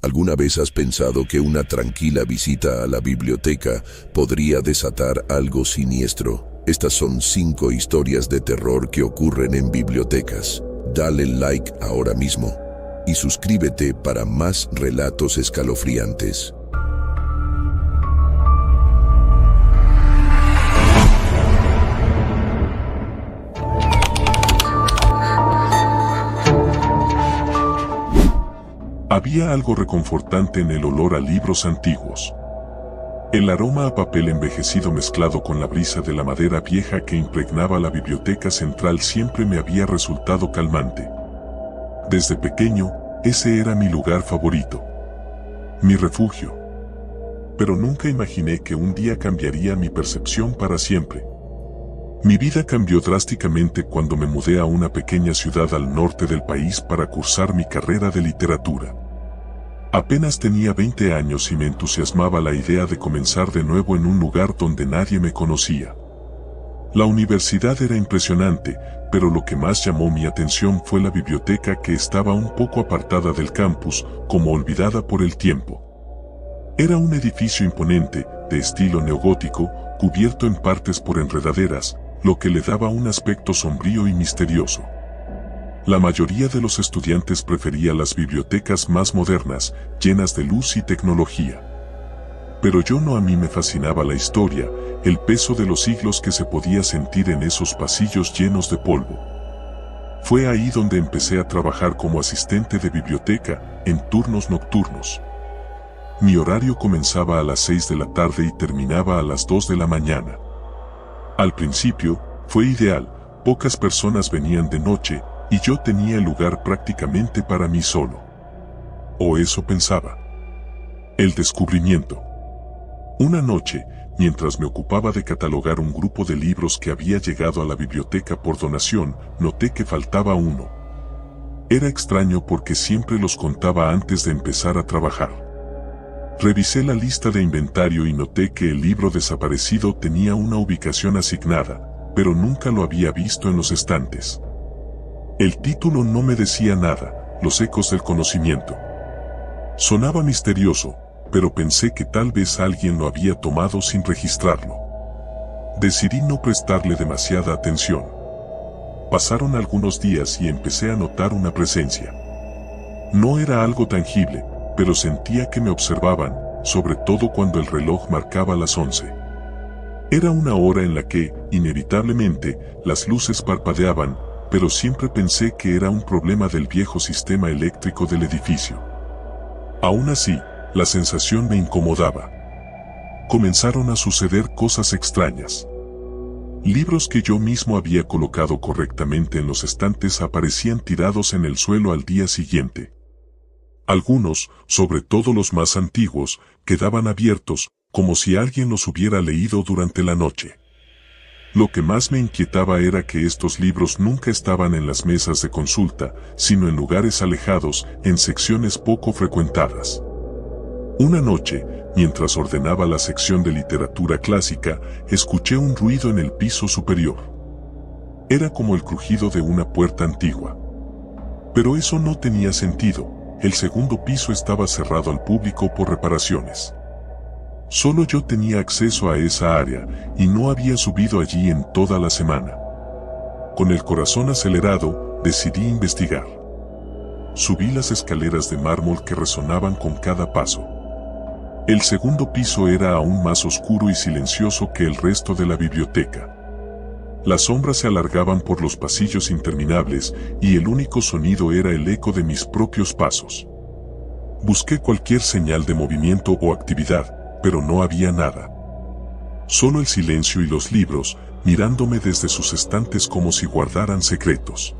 ¿Alguna vez has pensado que una tranquila visita a la biblioteca podría desatar algo siniestro? Estas son 5 historias de terror que ocurren en bibliotecas. Dale like ahora mismo y suscríbete para más relatos escalofriantes. Había algo reconfortante en el olor a libros antiguos. El aroma a papel envejecido mezclado con la brisa de la madera vieja que impregnaba la biblioteca central siempre me había resultado calmante. Desde pequeño, ese era mi lugar favorito. Mi refugio. Pero nunca imaginé que un día cambiaría mi percepción para siempre. Mi vida cambió drásticamente cuando me mudé a una pequeña ciudad al norte del país para cursar mi carrera de literatura. Apenas tenía 20 años y me entusiasmaba la idea de comenzar de nuevo en un lugar donde nadie me conocía. La universidad era impresionante, pero lo que más llamó mi atención fue la biblioteca que estaba un poco apartada del campus, como olvidada por el tiempo. Era un edificio imponente, de estilo neogótico, cubierto en partes por enredaderas, lo que le daba un aspecto sombrío y misterioso. La mayoría de los estudiantes prefería las bibliotecas más modernas, llenas de luz y tecnología. Pero a mí me fascinaba la historia, el peso de los siglos que se podía sentir en esos pasillos llenos de polvo. Fue ahí donde empecé a trabajar como asistente de biblioteca, en turnos nocturnos. Mi horario comenzaba a las 6 de la tarde y terminaba a las 2 de la mañana. Al principio, fue ideal, pocas personas venían de noche, y yo tenía el lugar prácticamente para mí solo. O eso pensaba. El descubrimiento. Una noche, mientras me ocupaba de catalogar un grupo de libros que había llegado a la biblioteca por donación, noté que faltaba uno. Era extraño porque siempre los contaba antes de empezar a trabajar. Revisé la lista de inventario y noté que el libro desaparecido tenía una ubicación asignada, pero nunca lo había visto en los estantes. El título no me decía nada, Los ecos del conocimiento. Sonaba misterioso, pero pensé que tal vez alguien lo había tomado sin registrarlo. Decidí no prestarle demasiada atención. Pasaron algunos días y empecé a notar una presencia. No era algo tangible, pero sentía que me observaban, sobre todo cuando el reloj marcaba las 11. Era una hora en la que, inevitablemente, las luces parpadeaban, pero siempre pensé que era un problema del viejo sistema eléctrico del edificio. Aún así, la sensación me incomodaba. Comenzaron a suceder cosas extrañas. Libros que yo mismo había colocado correctamente en los estantes aparecían tirados en el suelo al día siguiente. Algunos, sobre todo los más antiguos, quedaban abiertos, como si alguien los hubiera leído durante la noche. Lo que más me inquietaba era que estos libros nunca estaban en las mesas de consulta, sino en lugares alejados, en secciones poco frecuentadas. Una noche, mientras ordenaba la sección de literatura clásica, escuché un ruido en el piso superior. Era como el crujido de una puerta antigua. Pero eso no tenía sentido, el segundo piso estaba cerrado al público por reparaciones. Solo yo tenía acceso a esa área, y no había subido allí en toda la semana. Con el corazón acelerado, decidí investigar. Subí las escaleras de mármol que resonaban con cada paso. El segundo piso era aún más oscuro y silencioso que el resto de la biblioteca. Las sombras se alargaban por los pasillos interminables, y el único sonido era el eco de mis propios pasos. Busqué cualquier señal de movimiento o actividad, pero no había nada. Solo el silencio y los libros, mirándome desde sus estantes como si guardaran secretos.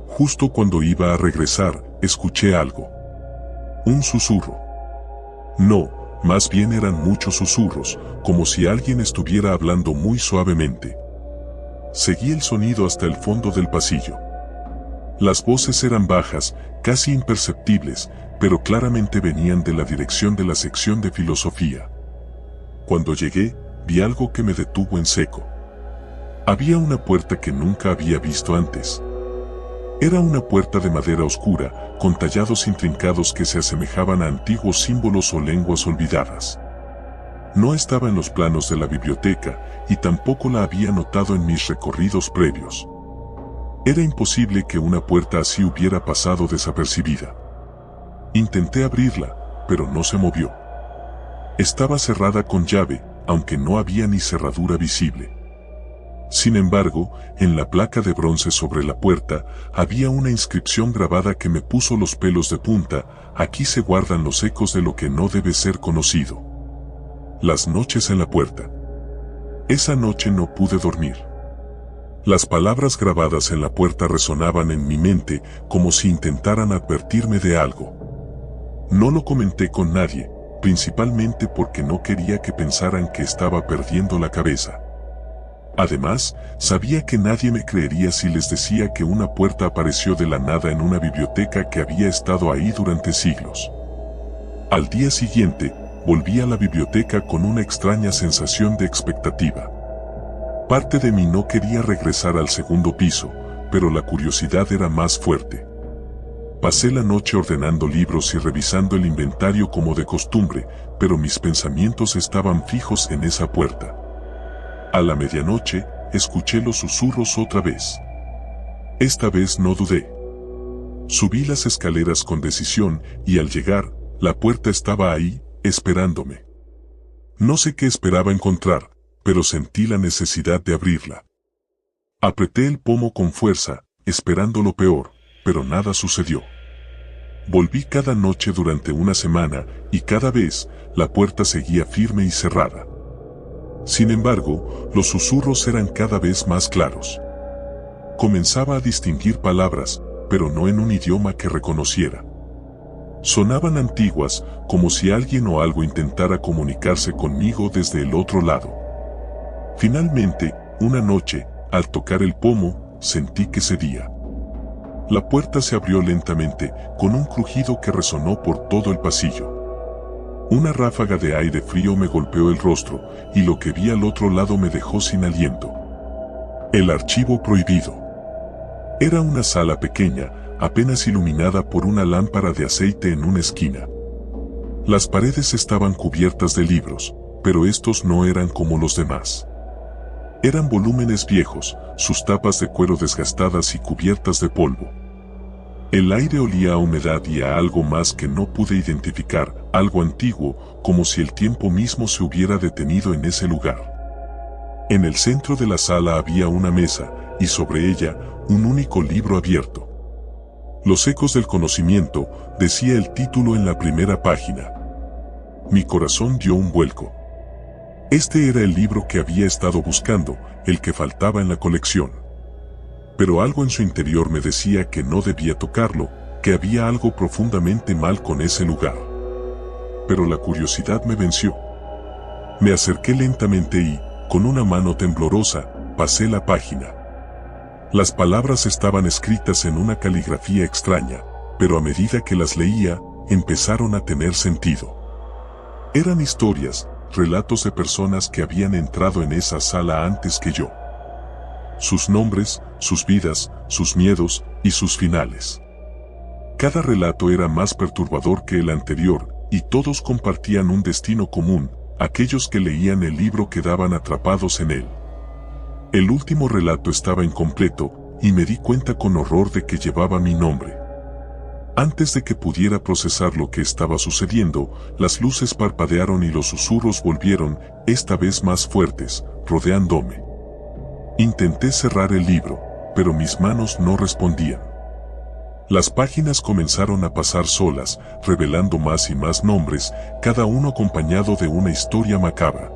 Justo cuando iba a regresar, escuché algo. Un susurro. No, más bien eran muchos susurros, como si alguien estuviera hablando muy suavemente. Seguí el sonido hasta el fondo del pasillo. Las voces eran bajas, casi imperceptibles, pero claramente venían de la dirección de la sección de filosofía. Cuando llegué, vi algo que me detuvo en seco. Había una puerta que nunca había visto antes. Era una puerta de madera oscura, con tallados intrincados que se asemejaban a antiguos símbolos o lenguas olvidadas. No estaba en los planos de la biblioteca y tampoco la había notado en mis recorridos previos. Era imposible que una puerta así hubiera pasado desapercibida. Intenté abrirla, pero no se movió. Estaba cerrada con llave, aunque no había ni cerradura visible. Sin embargo, en la placa de bronce sobre la puerta había una inscripción grabada que me puso los pelos de punta: aquí se guardan los ecos de lo que no debe ser conocido. Las noches en la puerta. Esa noche no pude dormir. Las palabras grabadas en la puerta resonaban en mi mente como si intentaran advertirme de algo. No lo comenté con nadie, principalmente porque no quería que pensaran que estaba perdiendo la cabeza. Además, sabía que nadie me creería si les decía que una puerta apareció de la nada en una biblioteca que había estado ahí durante siglos. Al día siguiente, volví a la biblioteca con una extraña sensación de expectativa. Parte de mí no quería regresar al segundo piso, pero la curiosidad era más fuerte. Pasé la noche ordenando libros y revisando el inventario como de costumbre, pero mis pensamientos estaban fijos en esa puerta. A la medianoche, escuché los susurros otra vez. Esta vez no dudé. Subí las escaleras con decisión y al llegar, la puerta estaba ahí, esperándome. No sé qué esperaba encontrar, pero sentí la necesidad de abrirla. Apreté el pomo con fuerza, esperando lo peor, pero nada sucedió. Volví cada noche durante una semana y cada vez, la puerta seguía firme y cerrada. Sin embargo, los susurros eran cada vez más claros. Comenzaba a distinguir palabras, pero no en un idioma que reconociera. Sonaban antiguas, como si alguien o algo intentara comunicarse conmigo desde el otro lado. Finalmente, una noche, al tocar el pomo, sentí que cedía. La puerta se abrió lentamente, con un crujido que resonó por todo el pasillo. Una ráfaga de aire frío me golpeó el rostro, y lo que vi al otro lado me dejó sin aliento. El archivo prohibido. Era una sala pequeña, apenas iluminada por una lámpara de aceite en una esquina. Las paredes estaban cubiertas de libros, pero estos no eran como los demás. Eran volúmenes viejos, sus tapas de cuero desgastadas y cubiertas de polvo. El aire olía a humedad y a algo más que no pude identificar, algo antiguo, como si el tiempo mismo se hubiera detenido en ese lugar. En el centro de la sala había una mesa, y sobre ella, un único libro abierto. Los ecos del conocimiento, decía el título en la primera página. Mi corazón dio un vuelco. Este era el libro que había estado buscando, el que faltaba en la colección. Pero algo en su interior me decía que no debía tocarlo, que había algo profundamente mal con ese lugar. Pero la curiosidad me venció. Me acerqué lentamente y, con una mano temblorosa, pasé la página. Las palabras estaban escritas en una caligrafía extraña, pero a medida que las leía, empezaron a tener sentido. Eran historias, relatos de personas que habían entrado en esa sala antes que yo. Sus nombres, sus vidas, sus miedos y sus finales. Cada relato era más perturbador que el anterior, y todos compartían un destino común: aquellos que leían el libro quedaban atrapados en él. El último relato estaba incompleto, y me di cuenta con horror de que llevaba mi nombre. Antes de que pudiera procesar lo que estaba sucediendo, las luces parpadearon y los susurros volvieron, esta vez más fuertes, rodeándome. Intenté cerrar el libro, pero mis manos no respondían. Las páginas comenzaron a pasar solas, revelando más y más nombres, cada uno acompañado de una historia macabra.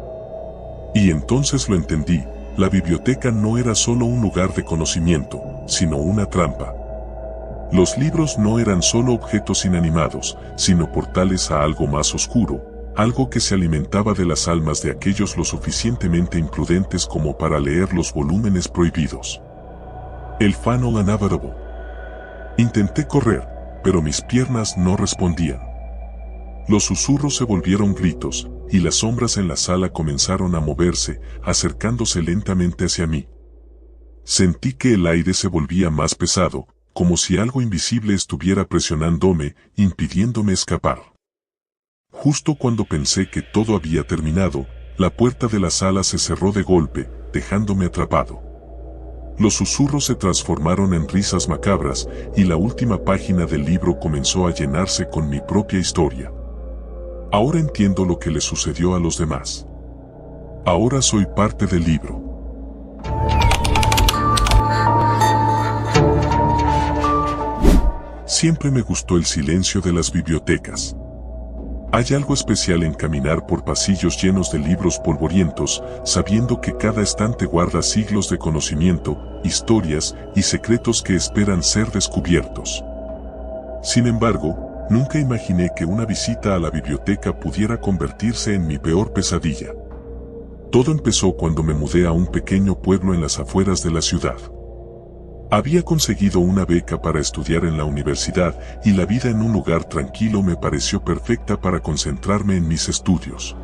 Y entonces lo entendí: la biblioteca no era solo un lugar de conocimiento, sino una trampa. Los libros no eran solo objetos inanimados, sino portales a algo más oscuro, algo que se alimentaba de las almas de aquellos lo suficientemente imprudentes como para leer los volúmenes prohibidos. El Fano Unavoidable. Intenté correr, pero mis piernas no respondían. Los susurros se volvieron gritos, y las sombras en la sala comenzaron a moverse, acercándose lentamente hacia mí. Sentí que el aire se volvía más pesado, como si algo invisible estuviera presionándome, impidiéndome escapar. Justo cuando pensé que todo había terminado, la puerta de la sala se cerró de golpe, dejándome atrapado. Los susurros se transformaron en risas macabras, y la última página del libro comenzó a llenarse con mi propia historia. Ahora entiendo lo que le sucedió a los demás. Ahora soy parte del libro. Siempre me gustó el silencio de las bibliotecas. Hay algo especial en caminar por pasillos llenos de libros polvorientos, sabiendo que cada estante guarda siglos de conocimiento, historias y secretos que esperan ser descubiertos. Sin embargo, nunca imaginé que una visita a la biblioteca pudiera convertirse en mi peor pesadilla. Todo empezó cuando me mudé a un pequeño pueblo en las afueras de la ciudad. Había conseguido una beca para estudiar en la universidad y la vida en un lugar tranquilo me pareció perfecta para concentrarme en mis estudios.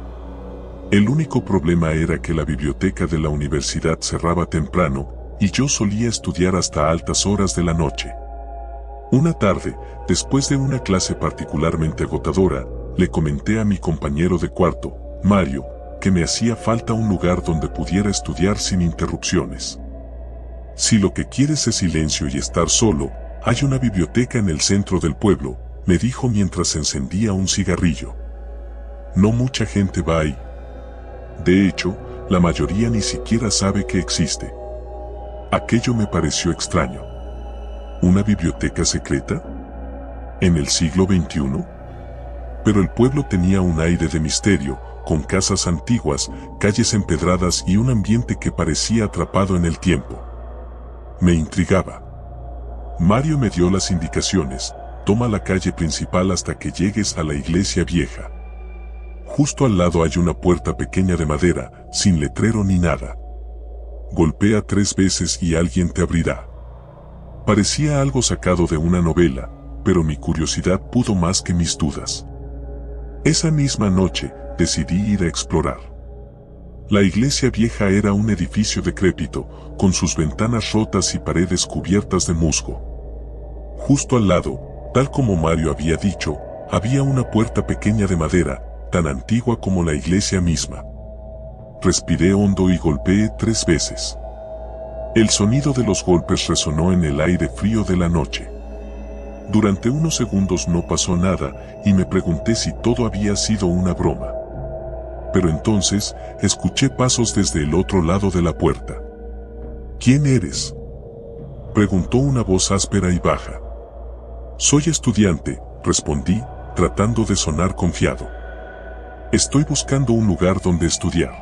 El único problema era que la biblioteca de la universidad cerraba temprano y yo solía estudiar hasta altas horas de la noche. Una tarde, después de una clase particularmente agotadora, le comenté a mi compañero de cuarto, Mario, que me hacía falta un lugar donde pudiera estudiar sin interrupciones. Si lo que quieres es silencio y estar solo, hay una biblioteca en el centro del pueblo, me dijo mientras encendía un cigarrillo. No mucha gente va ahí. De hecho, la mayoría ni siquiera sabe que existe. Aquello me pareció extraño. ¿Una biblioteca secreta? ¿En el siglo XXI? Pero el pueblo tenía un aire de misterio, con casas antiguas, calles empedradas y un ambiente que parecía atrapado en el tiempo. Me intrigaba. Mario me dio las indicaciones: toma la calle principal hasta que llegues a la iglesia vieja. Justo al lado hay una puerta pequeña de madera, sin letrero ni nada. Golpea 3 veces y alguien te abrirá. Parecía algo sacado de una novela, pero mi curiosidad pudo más que mis dudas. Esa misma noche, decidí ir a explorar. La iglesia vieja era un edificio decrépito, con sus ventanas rotas y paredes cubiertas de musgo. Justo al lado, tal como Mario había dicho, había una puerta pequeña de madera, tan antigua como la iglesia misma. Respiré hondo y golpeé 3 veces. El sonido de los golpes resonó en el aire frío de la noche. Durante unos segundos no pasó nada, y me pregunté si todo había sido una broma. Pero entonces, escuché pasos desde el otro lado de la puerta. ¿Quién eres?, preguntó una voz áspera y baja. Soy estudiante, respondí, tratando de sonar confiado. Estoy buscando un lugar donde estudiar.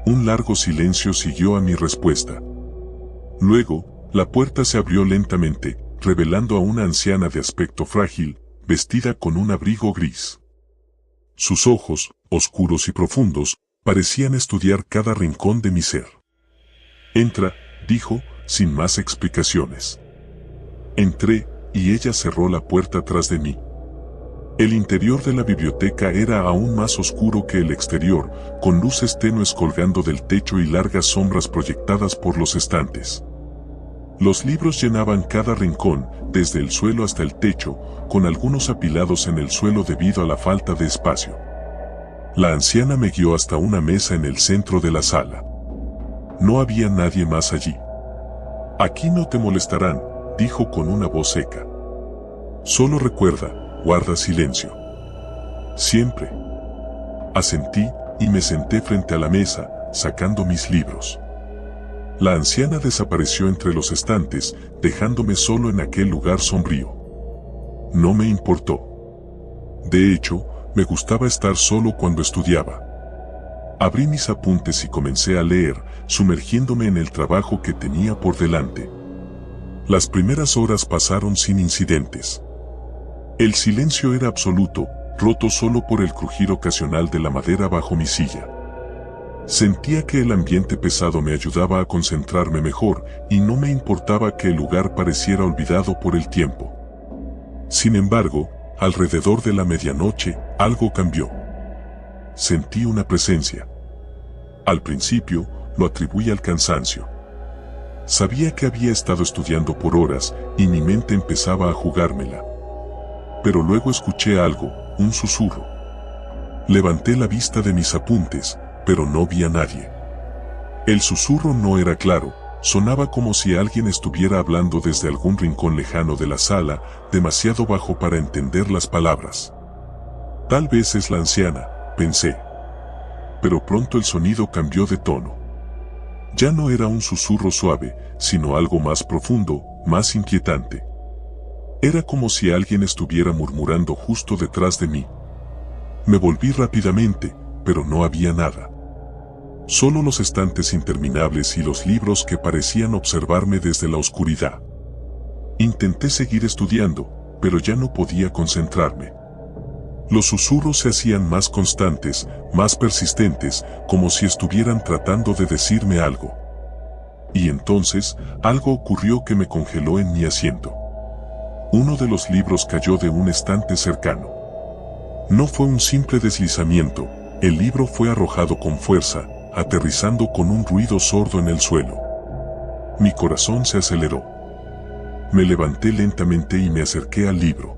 Un largo silencio siguió a mi respuesta. Luego, la puerta se abrió lentamente, revelando a una anciana de aspecto frágil, vestida con un abrigo gris. Sus ojos, oscuros y profundos, parecían estudiar cada rincón de mi ser. Entra, dijo, sin más explicaciones. Entré, y ella cerró la puerta tras de mí. El interior de la biblioteca era aún más oscuro que el exterior, con luces tenues colgando del techo y largas sombras proyectadas por los estantes. Los libros llenaban cada rincón, desde el suelo hasta el techo, con algunos apilados en el suelo debido a la falta de espacio. La anciana me guió hasta una mesa en el centro de la sala. No había nadie más allí. Aquí no te molestarán, dijo con una voz seca. Solo recuerda, guarda silencio. Siempre. Asentí, y me senté frente a la mesa, sacando mis libros. La anciana desapareció entre los estantes, dejándome solo en aquel lugar sombrío. No me importó. De hecho, me gustaba estar solo cuando estudiaba. Abrí mis apuntes y comencé a leer, sumergiéndome en el trabajo que tenía por delante. Las primeras horas pasaron sin incidentes. El silencio era absoluto, roto solo por el crujir ocasional de la madera bajo mi silla. Sentía que el ambiente pesado me ayudaba a concentrarme mejor, y no me importaba que el lugar pareciera olvidado por el tiempo. Sin embargo, alrededor de la medianoche, algo cambió. Sentí una presencia. Al principio, lo atribuí al cansancio. Sabía que había estado estudiando por horas y mi mente empezaba a jugármela. Pero luego escuché algo, un susurro. Levanté la vista de mis apuntes, pero no vi a nadie. El susurro no era claro, sonaba como si alguien estuviera hablando desde algún rincón lejano de la sala, demasiado bajo para entender las palabras. Tal vez es la anciana, pensé. Pero pronto el sonido cambió de tono. Ya no era un susurro suave, sino algo más profundo, más inquietante. Era como si alguien estuviera murmurando justo detrás de mí. Me volví rápidamente, pero no había nada. Solo los estantes interminables y los libros que parecían observarme desde la oscuridad. Intenté seguir estudiando, pero ya no podía concentrarme. Los susurros se hacían más constantes, más persistentes, como si estuvieran tratando de decirme algo. Y entonces, algo ocurrió que me congeló en mi asiento. Uno de los libros cayó de un estante cercano. No fue un simple deslizamiento, el libro fue arrojado con fuerza, aterrizando con un ruido sordo en el suelo. Mi corazón se aceleró. Me levanté lentamente y me acerqué al libro.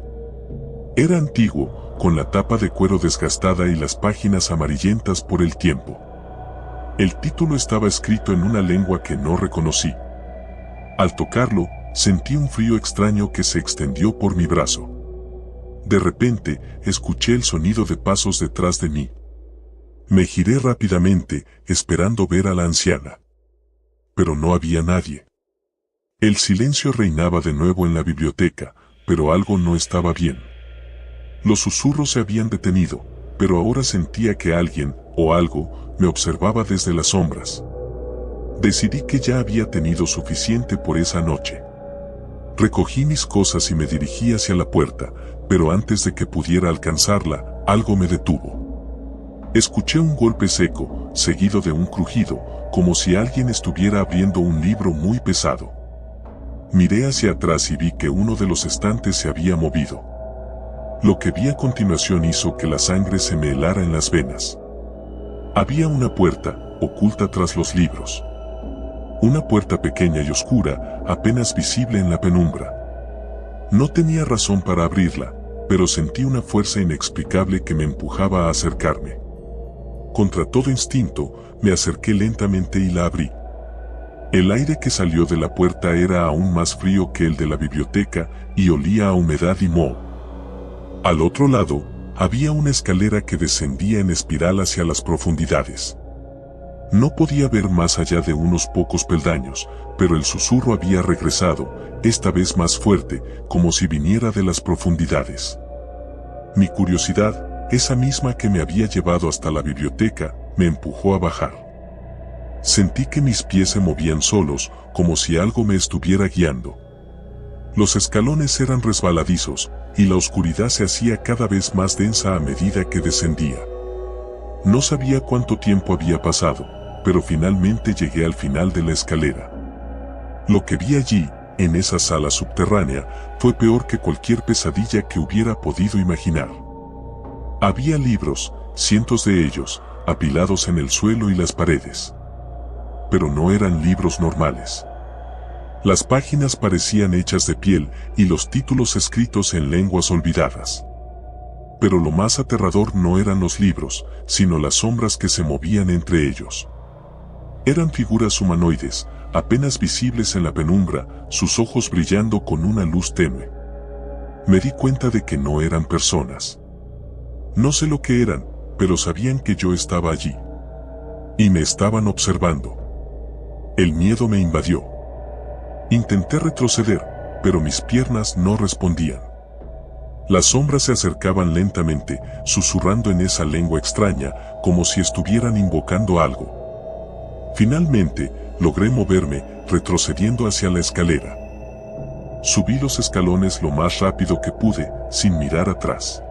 Era antiguo, con la tapa de cuero desgastada y las páginas amarillentas por el tiempo. El título estaba escrito en una lengua que no reconocí. Al tocarlo, sentí un frío extraño que se extendió por mi brazo. De repente, escuché el sonido de pasos detrás de mí. Me giré rápidamente, esperando ver a la anciana. Pero no había nadie. El silencio reinaba de nuevo en la biblioteca, pero algo no estaba bien. Los susurros se habían detenido, pero ahora sentía que alguien, o algo, me observaba desde las sombras. Decidí que ya había tenido suficiente por esa noche. Recogí mis cosas y me dirigí hacia la puerta, pero antes de que pudiera alcanzarla, algo me detuvo. Escuché un golpe seco, seguido de un crujido, como si alguien estuviera abriendo un libro muy pesado. Miré hacia atrás y vi que uno de los estantes se había movido. Lo que vi a continuación hizo que la sangre se me helara en las venas. Había una puerta, oculta tras los libros. Una puerta pequeña y oscura, apenas visible en la penumbra. No tenía razón para abrirla, pero sentí una fuerza inexplicable que me empujaba a acercarme. Contra todo instinto, me acerqué lentamente y la abrí. El aire que salió de la puerta era aún más frío que el de la biblioteca y olía a humedad y moho. Al otro lado, había una escalera que descendía en espiral hacia las profundidades. No podía ver más allá de unos pocos peldaños, pero el susurro había regresado, esta vez más fuerte, como si viniera de las profundidades. Mi curiosidad, esa misma que me había llevado hasta la biblioteca, me empujó a bajar. Sentí que mis pies se movían solos, como si algo me estuviera guiando. Los escalones eran resbaladizos, y la oscuridad se hacía cada vez más densa a medida que descendía. No sabía cuánto tiempo había pasado, pero finalmente llegué al final de la escalera. Lo que vi allí, en esa sala subterránea, fue peor que cualquier pesadilla que hubiera podido imaginar. Había libros, cientos de ellos, apilados en el suelo y las paredes. Pero no eran libros normales. Las páginas parecían hechas de piel y los títulos escritos en lenguas olvidadas. Pero lo más aterrador no eran los libros, sino las sombras que se movían entre ellos. Eran figuras humanoides, apenas visibles en la penumbra, sus ojos brillando con una luz tenue. Me di cuenta de que no eran personas. No sé lo que eran, pero sabían que yo estaba allí. Y me estaban observando. El miedo me invadió. Intenté retroceder, pero mis piernas no respondían. Las sombras se acercaban lentamente, susurrando en esa lengua extraña, como si estuvieran invocando algo. Finalmente, logré moverme, retrocediendo hacia la escalera. Subí los escalones lo más rápido que pude, sin mirar atrás.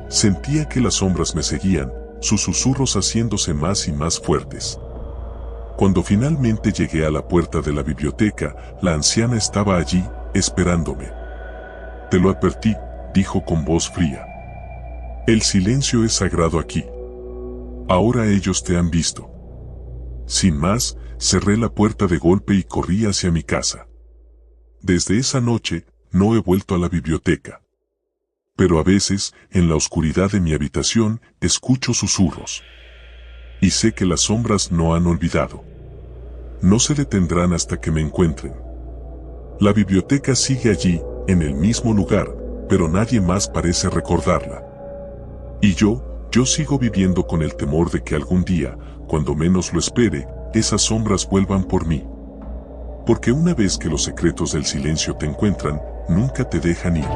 Sentía que las sombras me seguían, sus susurros haciéndose más y más fuertes. Cuando finalmente llegué a la puerta de la biblioteca, la anciana estaba allí, esperándome. «Te lo advertí», dijo con voz fría. «El silencio es sagrado aquí. Ahora ellos te han visto». Sin más, cerré la puerta de golpe y corrí hacia mi casa. Desde esa noche, no he vuelto a la biblioteca. Pero a veces, en la oscuridad de mi habitación, escucho susurros. Y sé que las sombras no han olvidado. No se detendrán hasta que me encuentren. La biblioteca sigue allí, en el mismo lugar, pero nadie más parece recordarla. Y yo sigo viviendo con el temor de que algún día, cuando menos lo espere, esas sombras vuelvan por mí. Porque una vez que los secretos del silencio te encuentran, nunca te dejan ir.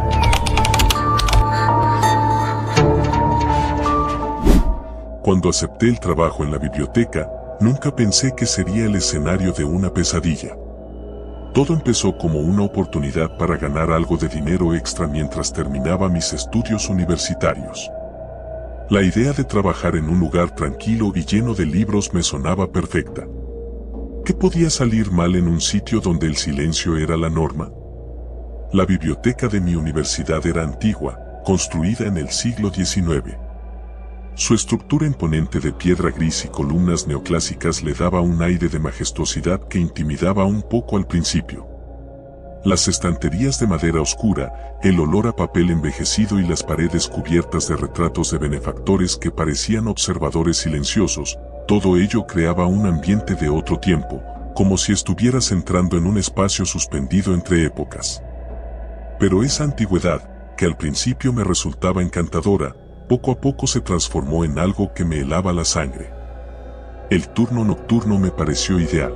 Cuando acepté el trabajo en la biblioteca, nunca pensé que sería el escenario de una pesadilla. Todo empezó como una oportunidad para ganar algo de dinero extra mientras terminaba mis estudios universitarios. La idea de trabajar en un lugar tranquilo y lleno de libros me sonaba perfecta. ¿Qué podía salir mal en un sitio donde el silencio era la norma? La biblioteca de mi universidad era antigua, construida en el siglo XIX. Su estructura imponente de piedra gris y columnas neoclásicas le daba un aire de majestuosidad que intimidaba un poco al principio. Las estanterías de madera oscura, el olor a papel envejecido y las paredes cubiertas de retratos de benefactores que parecían observadores silenciosos, todo ello creaba un ambiente de otro tiempo, como si estuvieras entrando en un espacio suspendido entre épocas. Pero esa antigüedad, que al principio me resultaba encantadora, poco a poco se transformó en algo que me helaba la sangre. El turno nocturno me pareció ideal.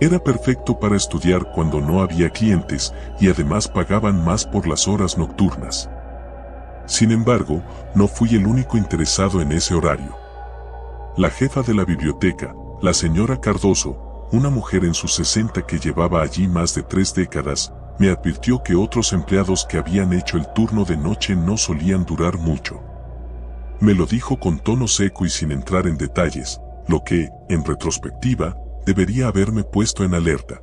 Era perfecto para estudiar cuando no había clientes y además pagaban más por las horas nocturnas. Sin embargo, no fui el único interesado en ese horario. La jefa de la biblioteca, la señora Cardoso, una mujer en sus 60 que llevaba allí más de 3 décadas, me advirtió que otros empleados que habían hecho el turno de noche no solían durar mucho. Me lo dijo con tono seco y sin entrar en detalles, lo que, en retrospectiva, debería haberme puesto en alerta.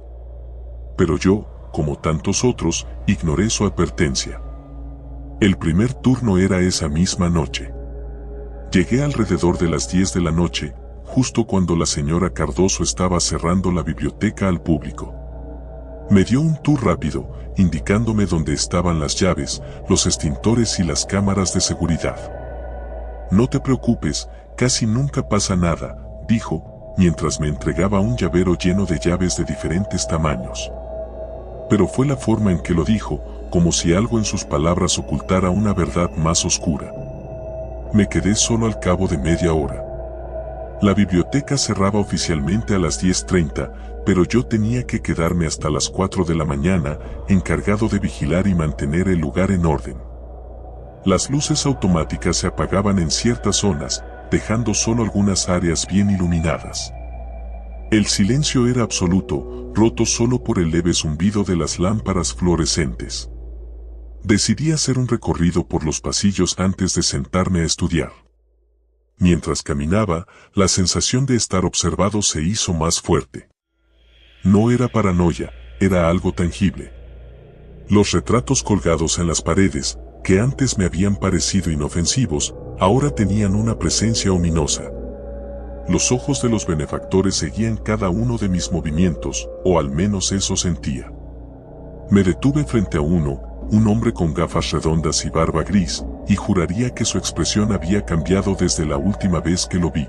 Pero yo, como tantos otros, ignoré su advertencia. El primer turno era esa misma noche. Llegué alrededor de las 10 de la noche, justo cuando la señora Cardoso estaba cerrando la biblioteca al público. Me dio un tour rápido, indicándome dónde estaban las llaves, los extintores y las cámaras de seguridad. No te preocupes, casi nunca pasa nada, dijo, mientras me entregaba un llavero lleno de llaves de diferentes tamaños. Pero fue la forma en que lo dijo, como si algo en sus palabras ocultara una verdad más oscura. Me quedé solo al cabo de media hora. La biblioteca cerraba oficialmente a las 10:30, pero yo tenía que quedarme hasta las 4 de la mañana, encargado de vigilar y mantener el lugar en orden. Las luces automáticas se apagaban en ciertas zonas, dejando solo algunas áreas bien iluminadas. El silencio era absoluto, roto solo por el leve zumbido de las lámparas fluorescentes. Decidí hacer un recorrido por los pasillos antes de sentarme a estudiar. Mientras caminaba, la sensación de estar observado se hizo más fuerte. No era paranoia, era algo tangible. Los retratos colgados en las paredes, que antes me habían parecido inofensivos, ahora tenían una presencia ominosa. Los ojos de los benefactores seguían cada uno de mis movimientos, o al menos eso sentía. Me detuve frente a uno, un hombre con gafas redondas y barba gris, y juraría que su expresión había cambiado desde la última vez que lo vi.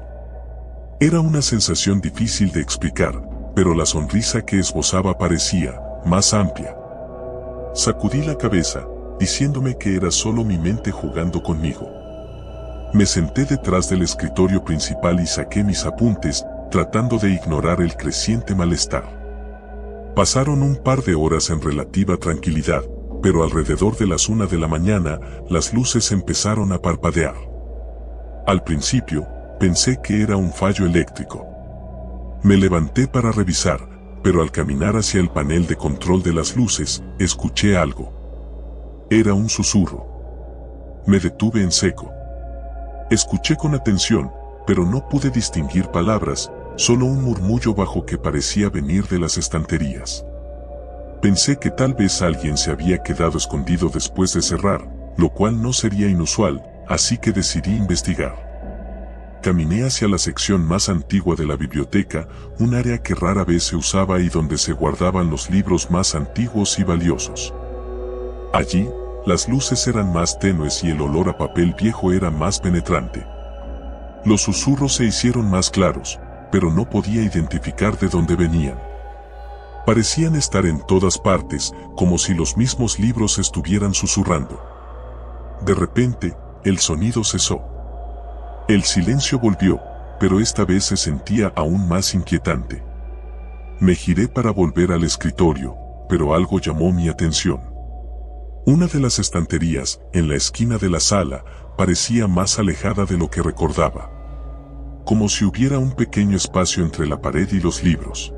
Era una sensación difícil de explicar, pero la sonrisa que esbozaba parecía más amplia. Sacudí la cabeza, diciéndome que era solo mi mente jugando conmigo. Me senté detrás del escritorio principal y saqué mis apuntes, tratando de ignorar el creciente malestar. Pasaron un par de horas en relativa tranquilidad, pero alrededor de las 1 de la mañana, las luces empezaron a parpadear. Al principio, pensé que era un fallo eléctrico. Me levanté para revisar, pero al caminar hacia el panel de control de las luces, escuché algo. Era un susurro. Me detuve en seco. Escuché con atención, pero no pude distinguir palabras, solo un murmullo bajo que parecía venir de las estanterías. Pensé que tal vez alguien se había quedado escondido después de cerrar, lo cual no sería inusual, así que decidí investigar. Caminé hacia la sección más antigua de la biblioteca, un área que rara vez se usaba y donde se guardaban los libros más antiguos y valiosos. Allí, las luces eran más tenues y el olor a papel viejo era más penetrante. Los susurros se hicieron más claros, pero no podía identificar de dónde venían. Parecían estar en todas partes, como si los mismos libros estuvieran susurrando. De repente, el sonido cesó. El silencio volvió, pero esta vez se sentía aún más inquietante. Me giré para volver al escritorio, pero algo llamó mi atención. Una de las estanterías, en la esquina de la sala, parecía más alejada de lo que recordaba. Como si hubiera un pequeño espacio entre la pared y los libros.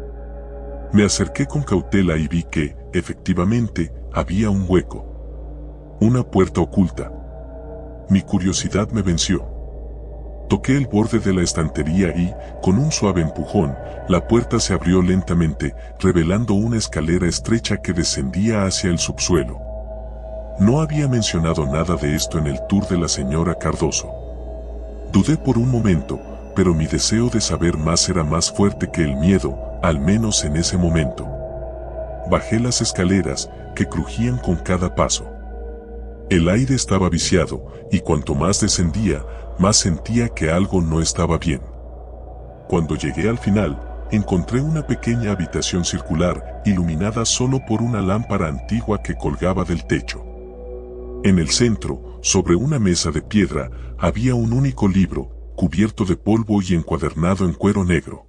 Me acerqué con cautela y vi que, efectivamente, había un hueco. Una puerta oculta. Mi curiosidad me venció. Toqué el borde de la estantería y, con un suave empujón, la puerta se abrió lentamente, revelando una escalera estrecha que descendía hacia el subsuelo. No había mencionado nada de esto en el tour de la señora Cardoso. Dudé por un momento, pero mi deseo de saber más era más fuerte que el miedo, al menos en ese momento. Bajé las escaleras, que crujían con cada paso. El aire estaba viciado, y cuanto más descendía, más sentía que algo no estaba bien. Cuando llegué al final, encontré una pequeña habitación circular, iluminada solo por una lámpara antigua que colgaba del techo. En el centro, sobre una mesa de piedra, había un único libro, cubierto de polvo y encuadernado en cuero negro.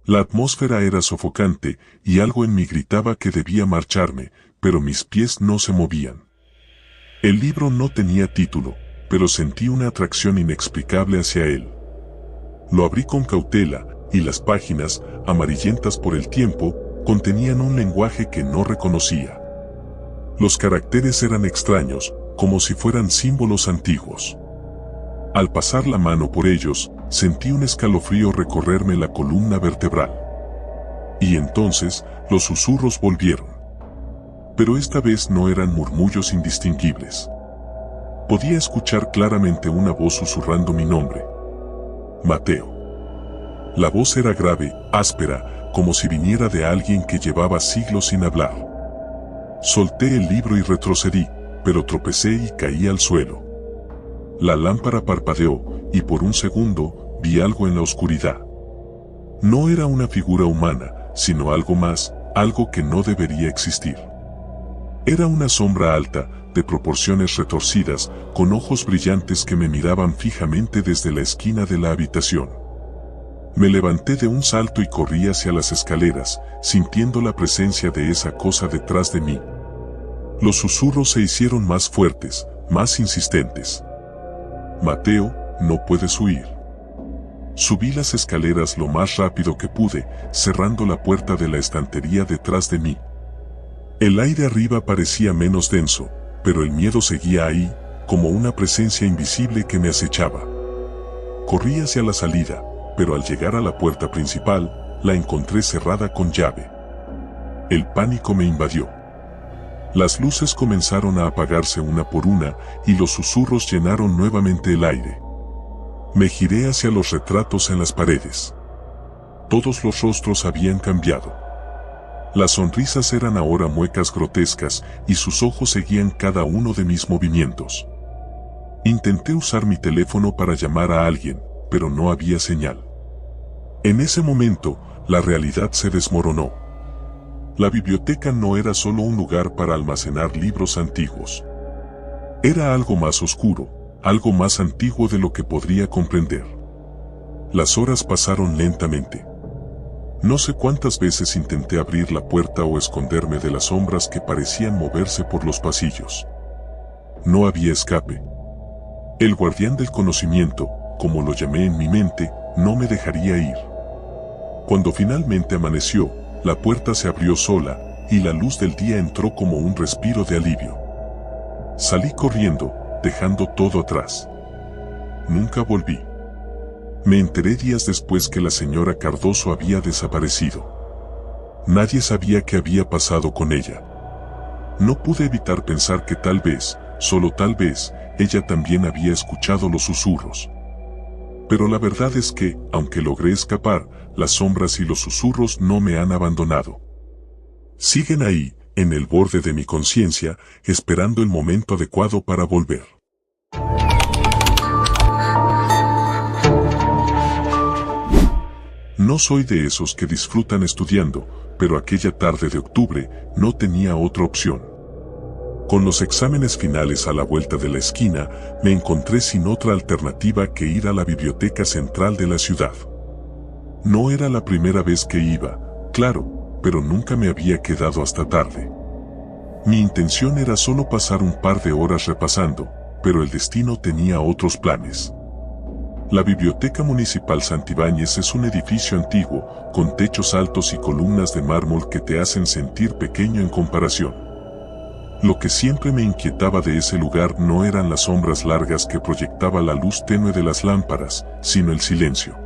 La atmósfera era sofocante, y algo en mí gritaba que debía marcharme, pero mis pies no se movían. El libro no tenía título, pero sentí una atracción inexplicable hacia él. Lo abrí con cautela, y las páginas, amarillentas por el tiempo, contenían un lenguaje que no reconocía. Los caracteres eran extraños, como si fueran símbolos antiguos. Al pasar la mano por ellos, sentí un escalofrío recorrerme la columna vertebral. Y entonces, los susurros volvieron. Pero esta vez no eran murmullos indistinguibles. Podía escuchar claramente una voz susurrando mi nombre. Mateo. La voz era grave, áspera, como si viniera de alguien que llevaba siglos sin hablar. Solté el libro y retrocedí, pero tropecé y caí al suelo. La lámpara parpadeó, y por un segundo, vi algo en la oscuridad. No era una figura humana, sino algo más, algo que no debería existir. Era una sombra alta, de proporciones retorcidas, con ojos brillantes que me miraban fijamente desde la esquina de la habitación. Me levanté de un salto y corrí hacia las escaleras, sintiendo la presencia de esa cosa detrás de mí. Los susurros se hicieron más fuertes, más insistentes. Mateo, no puedes huir. Subí las escaleras lo más rápido que pude, cerrando la puerta de la estantería detrás de mí. El aire arriba parecía menos denso, pero el miedo seguía ahí, como una presencia invisible que me acechaba. Corrí hacia la salida, pero al llegar a la puerta principal, la encontré cerrada con llave. El pánico me invadió. Las luces comenzaron a apagarse una por una, y los susurros llenaron nuevamente el aire. Me giré hacia los retratos en las paredes. Todos los rostros habían cambiado. Las sonrisas eran ahora muecas grotescas, y sus ojos seguían cada uno de mis movimientos. Intenté usar mi teléfono para llamar a alguien, pero no había señal. En ese momento, la realidad se desmoronó. La biblioteca no era solo un lugar para almacenar libros antiguos. Era algo más oscuro, algo más antiguo de lo que podría comprender. Las horas pasaron lentamente. No sé cuántas veces intenté abrir la puerta o esconderme de las sombras que parecían moverse por los pasillos. No había escape. El guardián del conocimiento, como lo llamé en mi mente, no me dejaría ir. Cuando finalmente amaneció, la puerta se abrió sola, y la luz del día entró como un respiro de alivio. Salí corriendo, dejando todo atrás. Nunca volví. Me enteré días después que la señora Cardoso había desaparecido. Nadie sabía qué había pasado con ella. No pude evitar pensar que tal vez, solo tal vez, ella también había escuchado los susurros. Pero la verdad es que, aunque logré escapar, las sombras y los susurros no me han abandonado. Siguen ahí, en el borde de mi conciencia, esperando el momento adecuado para volver. No soy de esos que disfrutan estudiando, pero aquella tarde de octubre no tenía otra opción. Con los exámenes finales a la vuelta de la esquina, me encontré sin otra alternativa que ir a la biblioteca central de la ciudad. No era la primera vez que iba, claro, pero nunca me había quedado hasta tarde. Mi intención era solo pasar un par de horas repasando, pero el destino tenía otros planes. La Biblioteca Municipal Santibáñez es un edificio antiguo, con techos altos y columnas de mármol que te hacen sentir pequeño en comparación. Lo que siempre me inquietaba de ese lugar no eran las sombras largas que proyectaba la luz tenue de las lámparas, sino el silencio.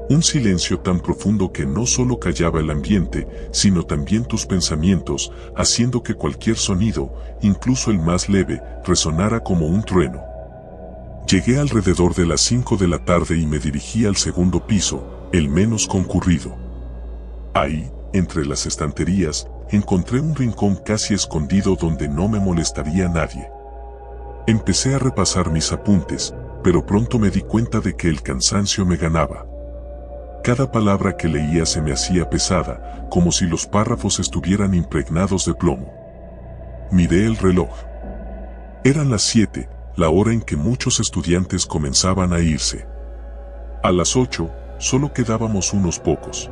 Un silencio tan profundo que no solo callaba el ambiente, sino también tus pensamientos, haciendo que cualquier sonido, incluso el más leve, resonara como un trueno. Llegué alrededor de las 5 de la tarde y me dirigí al segundo piso, el menos concurrido. Ahí, entre las estanterías, encontré un rincón casi escondido donde no me molestaría nadie. Empecé a repasar mis apuntes, pero pronto me di cuenta de que el cansancio me ganaba. Cada palabra que leía se me hacía pesada, como si los párrafos estuvieran impregnados de plomo. Miré el reloj. Eran las 7, la hora en que muchos estudiantes comenzaban a irse. A las 8, solo quedábamos unos pocos.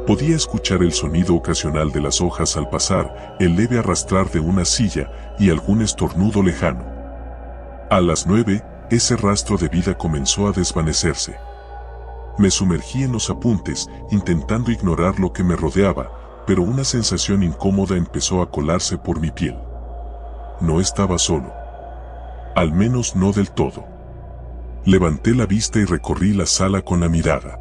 Podía escuchar el sonido ocasional de las hojas al pasar, el leve arrastrar de una silla y algún estornudo lejano. A las 9, ese rastro de vida comenzó a desvanecerse. Me sumergí en los apuntes, intentando ignorar lo que me rodeaba, pero una sensación incómoda empezó a colarse por mi piel. No estaba solo. Al menos no del todo. Levanté la vista y recorrí la sala con la mirada.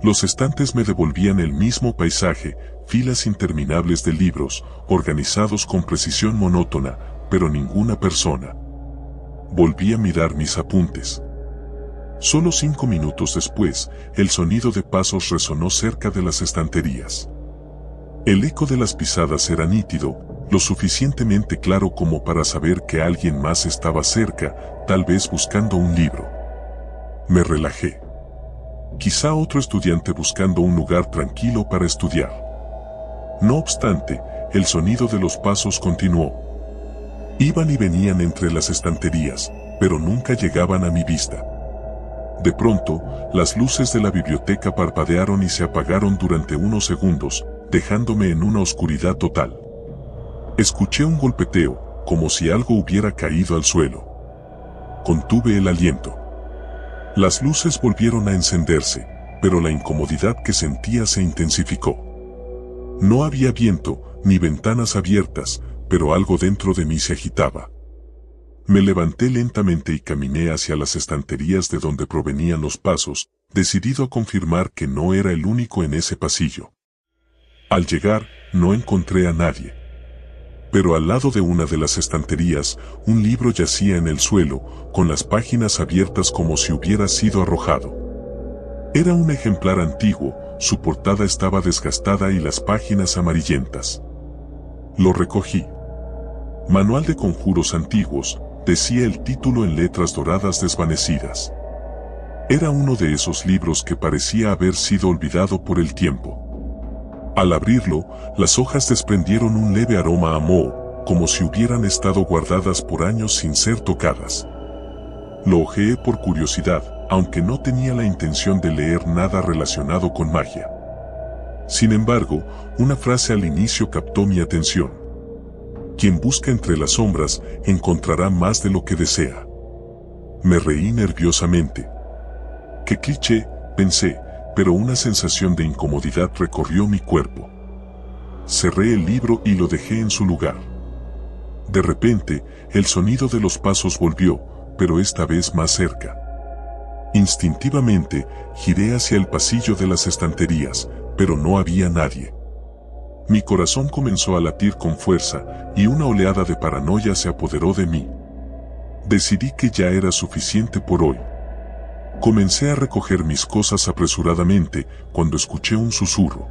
Los estantes me devolvían el mismo paisaje, filas interminables de libros, organizados con precisión monótona, pero ninguna persona. Volví a mirar mis apuntes. Solo 5 minutos después, el sonido de pasos resonó cerca de las estanterías. El eco de las pisadas era nítido, lo suficientemente claro como para saber que alguien más estaba cerca, tal vez buscando un libro. Me relajé. Quizá otro estudiante buscando un lugar tranquilo para estudiar. No obstante, el sonido de los pasos continuó. Iban y venían entre las estanterías, pero nunca llegaban a mi vista. De pronto, las luces de la biblioteca parpadearon y se apagaron durante unos segundos, dejándome en una oscuridad total. Escuché un golpeteo, como si algo hubiera caído al suelo. Contuve el aliento. Las luces volvieron a encenderse, pero la incomodidad que sentía se intensificó. No había viento, ni ventanas abiertas, pero algo dentro de mí se agitaba. Me levanté lentamente y caminé hacia las estanterías de donde provenían los pasos, decidido a confirmar que no era el único en ese pasillo. Al llegar, no encontré a nadie. Pero al lado de una de las estanterías, un libro yacía en el suelo, con las páginas abiertas como si hubiera sido arrojado. Era un ejemplar antiguo, su portada estaba desgastada y las páginas amarillentas. Lo recogí. Manual de conjuros antiguos, decía el título en letras doradas desvanecidas. Era uno de esos libros que parecía haber sido olvidado por el tiempo. Al abrirlo, las hojas desprendieron un leve aroma a moho, como si hubieran estado guardadas por años sin ser tocadas. Lo hojeé por curiosidad, aunque no tenía la intención de leer nada relacionado con magia. Sin embargo, una frase al inicio captó mi atención. Quien busca entre las sombras, encontrará más de lo que desea. Me reí nerviosamente. Qué cliché, pensé, pero una sensación de incomodidad recorrió mi cuerpo. Cerré el libro y lo dejé en su lugar. De repente, el sonido de los pasos volvió, pero esta vez más cerca. Instintivamente, giré hacia el pasillo de las estanterías, pero no había nadie. Mi corazón comenzó a latir con fuerza, y una oleada de paranoia se apoderó de mí. Decidí que ya era suficiente por hoy. Comencé a recoger mis cosas apresuradamente cuando escuché un susurro.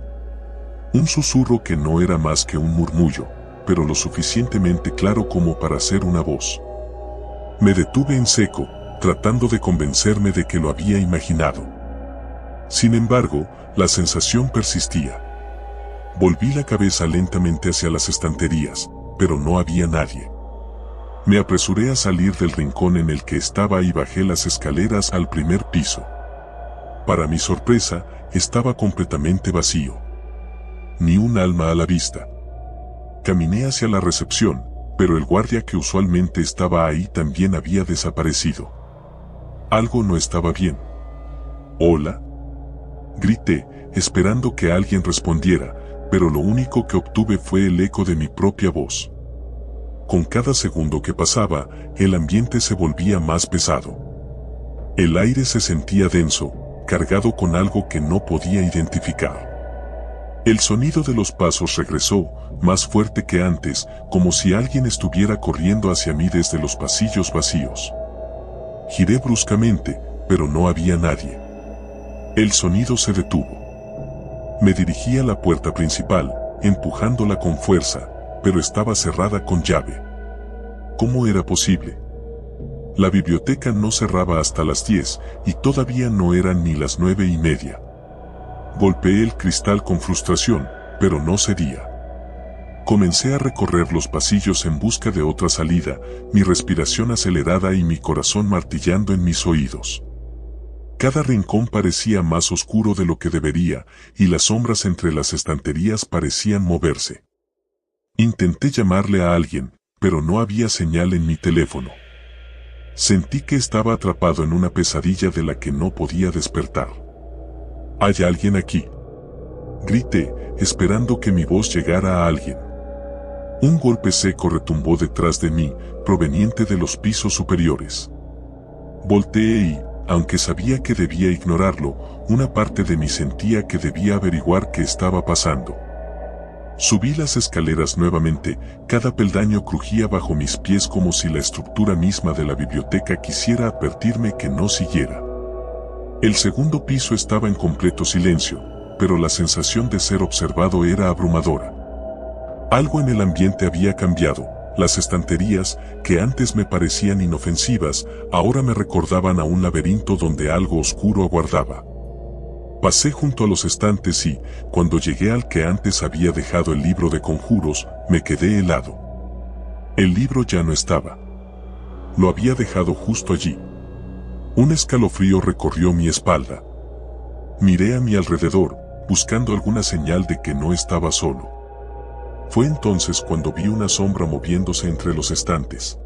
Un susurro que no era más que un murmullo, pero lo suficientemente claro como para ser una voz. Me detuve en seco, tratando de convencerme de que lo había imaginado. Sin embargo, la sensación persistía. Volví la cabeza lentamente hacia las estanterías, pero no había nadie. Me apresuré a salir del rincón en el que estaba y bajé las escaleras al primer piso. Para mi sorpresa, estaba completamente vacío. Ni un alma a la vista. Caminé hacia la recepción, pero el guardia que usualmente estaba ahí también había desaparecido. Algo no estaba bien. «¿Hola?», grité, esperando que alguien respondiera, pero lo único que obtuve fue el eco de mi propia voz. Con cada segundo que pasaba, el ambiente se volvía más pesado. El aire se sentía denso, cargado con algo que no podía identificar. El sonido de los pasos regresó, más fuerte que antes, como si alguien estuviera corriendo hacia mí desde los pasillos vacíos. Giré bruscamente, pero no había nadie. El sonido se detuvo. Me dirigí a la puerta principal, empujándola con fuerza, pero estaba cerrada con llave. ¿Cómo era posible? La biblioteca no cerraba hasta las 10 y todavía no eran ni las 9:30. Golpeé el cristal con frustración, pero no cedía. Comencé a recorrer los pasillos en busca de otra salida, mi respiración acelerada y mi corazón martillando en mis oídos. Cada rincón parecía más oscuro de lo que debería, y las sombras entre las estanterías parecían moverse. Intenté llamarle a alguien, pero no había señal en mi teléfono. Sentí que estaba atrapado en una pesadilla de la que no podía despertar. «¿Hay alguien aquí?», grité, esperando que mi voz llegara a alguien. Un golpe seco retumbó detrás de mí, proveniente de los pisos superiores. Volteé y, aunque sabía que debía ignorarlo, una parte de mí sentía que debía averiguar qué estaba pasando. Subí las escaleras nuevamente, cada peldaño crujía bajo mis pies como si la estructura misma de la biblioteca quisiera advertirme que no siguiera. El segundo piso estaba en completo silencio, pero la sensación de ser observado era abrumadora. Algo en el ambiente había cambiado. Las estanterías, que antes me parecían inofensivas, ahora me recordaban a un laberinto donde algo oscuro aguardaba. Pasé junto a los estantes y, cuando llegué al que antes había dejado el libro de conjuros, me quedé helado. El libro ya no estaba. Lo había dejado justo allí. Un escalofrío recorrió mi espalda. Miré a mi alrededor, buscando alguna señal de que no estaba solo. Fue entonces cuando vi una sombra moviéndose entre los estantes.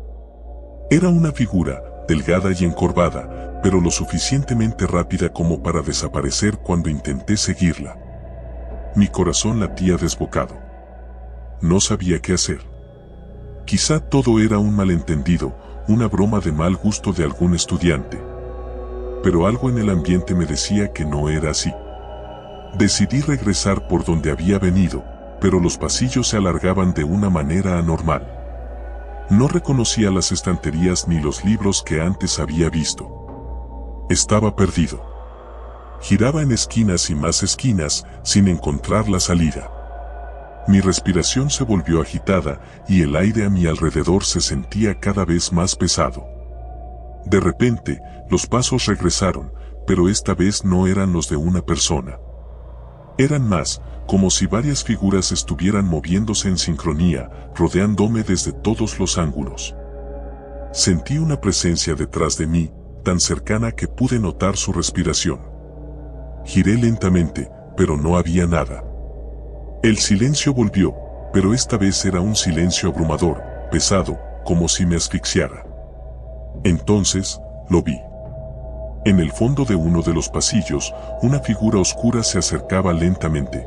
Era una figura, delgada y encorvada, pero lo suficientemente rápida como para desaparecer cuando intenté seguirla. Mi corazón latía desbocado. No sabía qué hacer. Quizá todo era un malentendido, una broma de mal gusto de algún estudiante. Pero algo en el ambiente me decía que no era así. Decidí regresar por donde había venido, pero los pasillos se alargaban de una manera anormal. No reconocía las estanterías ni los libros que antes había visto. Estaba perdido. Giraba en esquinas y más esquinas, sin encontrar la salida. Mi respiración se volvió agitada y el aire a mi alrededor se sentía cada vez más pesado. De repente, los pasos regresaron, pero esta vez no eran los de una persona. Eran más, como si varias figuras estuvieran moviéndose en sincronía, rodeándome desde todos los ángulos. Sentí una presencia detrás de mí, tan cercana que pude notar su respiración. Giré lentamente, pero no había nada. El silencio volvió, pero esta vez era un silencio abrumador, pesado, como si me asfixiara. Entonces, lo vi. En el fondo de uno de los pasillos, una figura oscura se acercaba lentamente.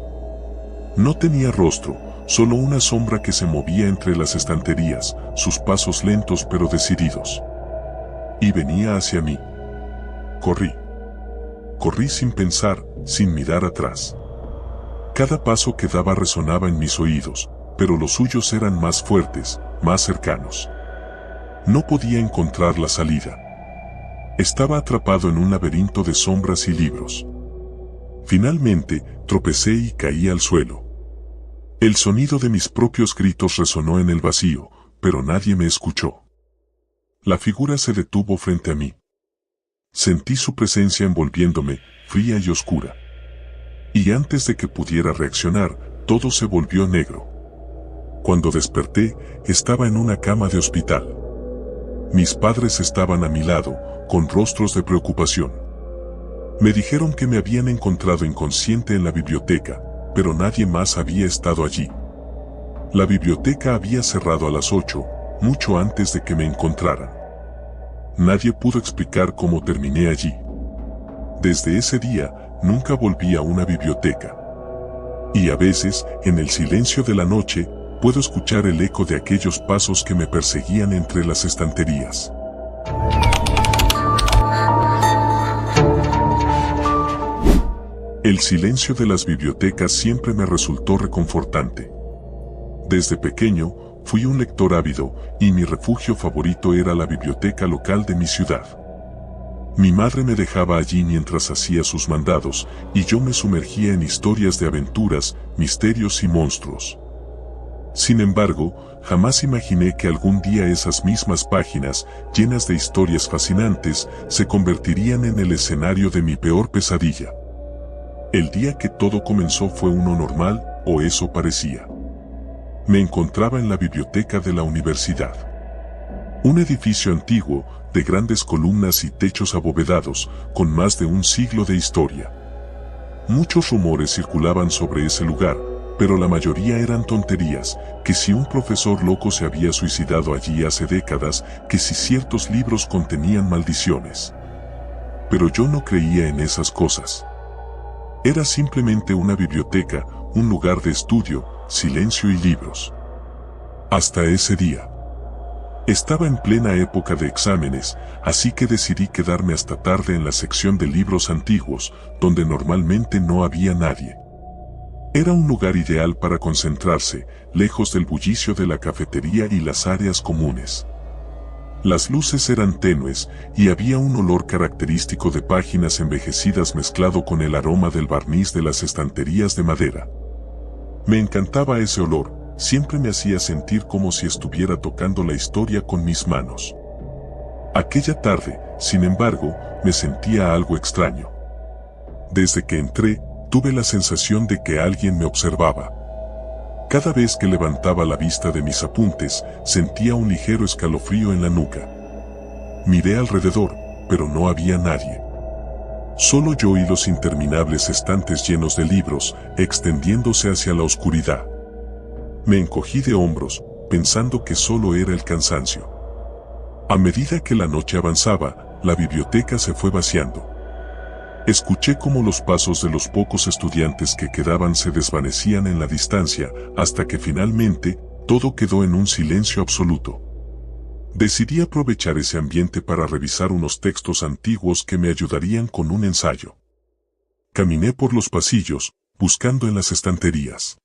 No tenía rostro, solo una sombra que se movía entre las estanterías, sus pasos lentos pero decididos. Y venía hacia mí. Corrí. Corrí sin pensar, sin mirar atrás. Cada paso que daba resonaba en mis oídos, pero los suyos eran más fuertes, más cercanos. No podía encontrar la salida. Estaba atrapado en un laberinto de sombras y libros. Finalmente, tropecé y caí al suelo. El sonido de mis propios gritos resonó en el vacío, pero nadie me escuchó. La figura se detuvo frente a mí. Sentí su presencia envolviéndome, fría y oscura. Y antes de que pudiera reaccionar, todo se volvió negro. Cuando desperté, estaba en una cama de hospital. Mis padres estaban a mi lado, con rostros de preocupación. Me dijeron que me habían encontrado inconsciente en la biblioteca, pero nadie más había estado allí. La biblioteca había cerrado a las 8, mucho antes de que me encontraran. Nadie pudo explicar cómo terminé allí. Desde ese día, nunca volví a una biblioteca. Y a veces, en el silencio de la noche, puedo escuchar el eco de aquellos pasos que me perseguían entre las estanterías. El silencio de las bibliotecas siempre me resultó reconfortante. Desde pequeño, fui un lector ávido, y mi refugio favorito era la biblioteca local de mi ciudad. Mi madre me dejaba allí mientras hacía sus mandados, y yo me sumergía en historias de aventuras, misterios y monstruos. Sin embargo, jamás imaginé que algún día esas mismas páginas, llenas de historias fascinantes, se convertirían en el escenario de mi peor pesadilla. El día que todo comenzó fue uno normal, o eso parecía. Me encontraba en la biblioteca de la universidad. Un edificio antiguo, de grandes columnas y techos abovedados, con más de un siglo de historia. Muchos rumores circulaban sobre ese lugar, pero la mayoría eran tonterías, que si un profesor loco se había suicidado allí hace décadas, que si ciertos libros contenían maldiciones. Pero yo no creía en esas cosas. Era simplemente una biblioteca, un lugar de estudio, silencio y libros. Hasta ese día. Estaba en plena época de exámenes, así que decidí quedarme hasta tarde en la sección de libros antiguos, donde normalmente no había nadie. Era un lugar ideal para concentrarse, lejos del bullicio de la cafetería y las áreas comunes. Las luces eran tenues, y había un olor característico de páginas envejecidas mezclado con el aroma del barniz de las estanterías de madera. Me encantaba ese olor, siempre me hacía sentir como si estuviera tocando la historia con mis manos. Aquella tarde, sin embargo, me sentía algo extraño. Desde que entré, tuve la sensación de que alguien me observaba. Cada vez que levantaba la vista de mis apuntes, sentía un ligero escalofrío en la nuca. Miré alrededor, pero no había nadie. Solo yo y los interminables estantes llenos de libros, extendiéndose hacia la oscuridad. Me encogí de hombros, pensando que solo era el cansancio. A medida que la noche avanzaba, la biblioteca se fue vaciando. Escuché cómo los pasos de los pocos estudiantes que quedaban se desvanecían en la distancia, hasta que finalmente, todo quedó en un silencio absoluto. Decidí aprovechar ese ambiente para revisar unos textos antiguos que me ayudarían con un ensayo. Caminé por los pasillos, buscando en las estanterías.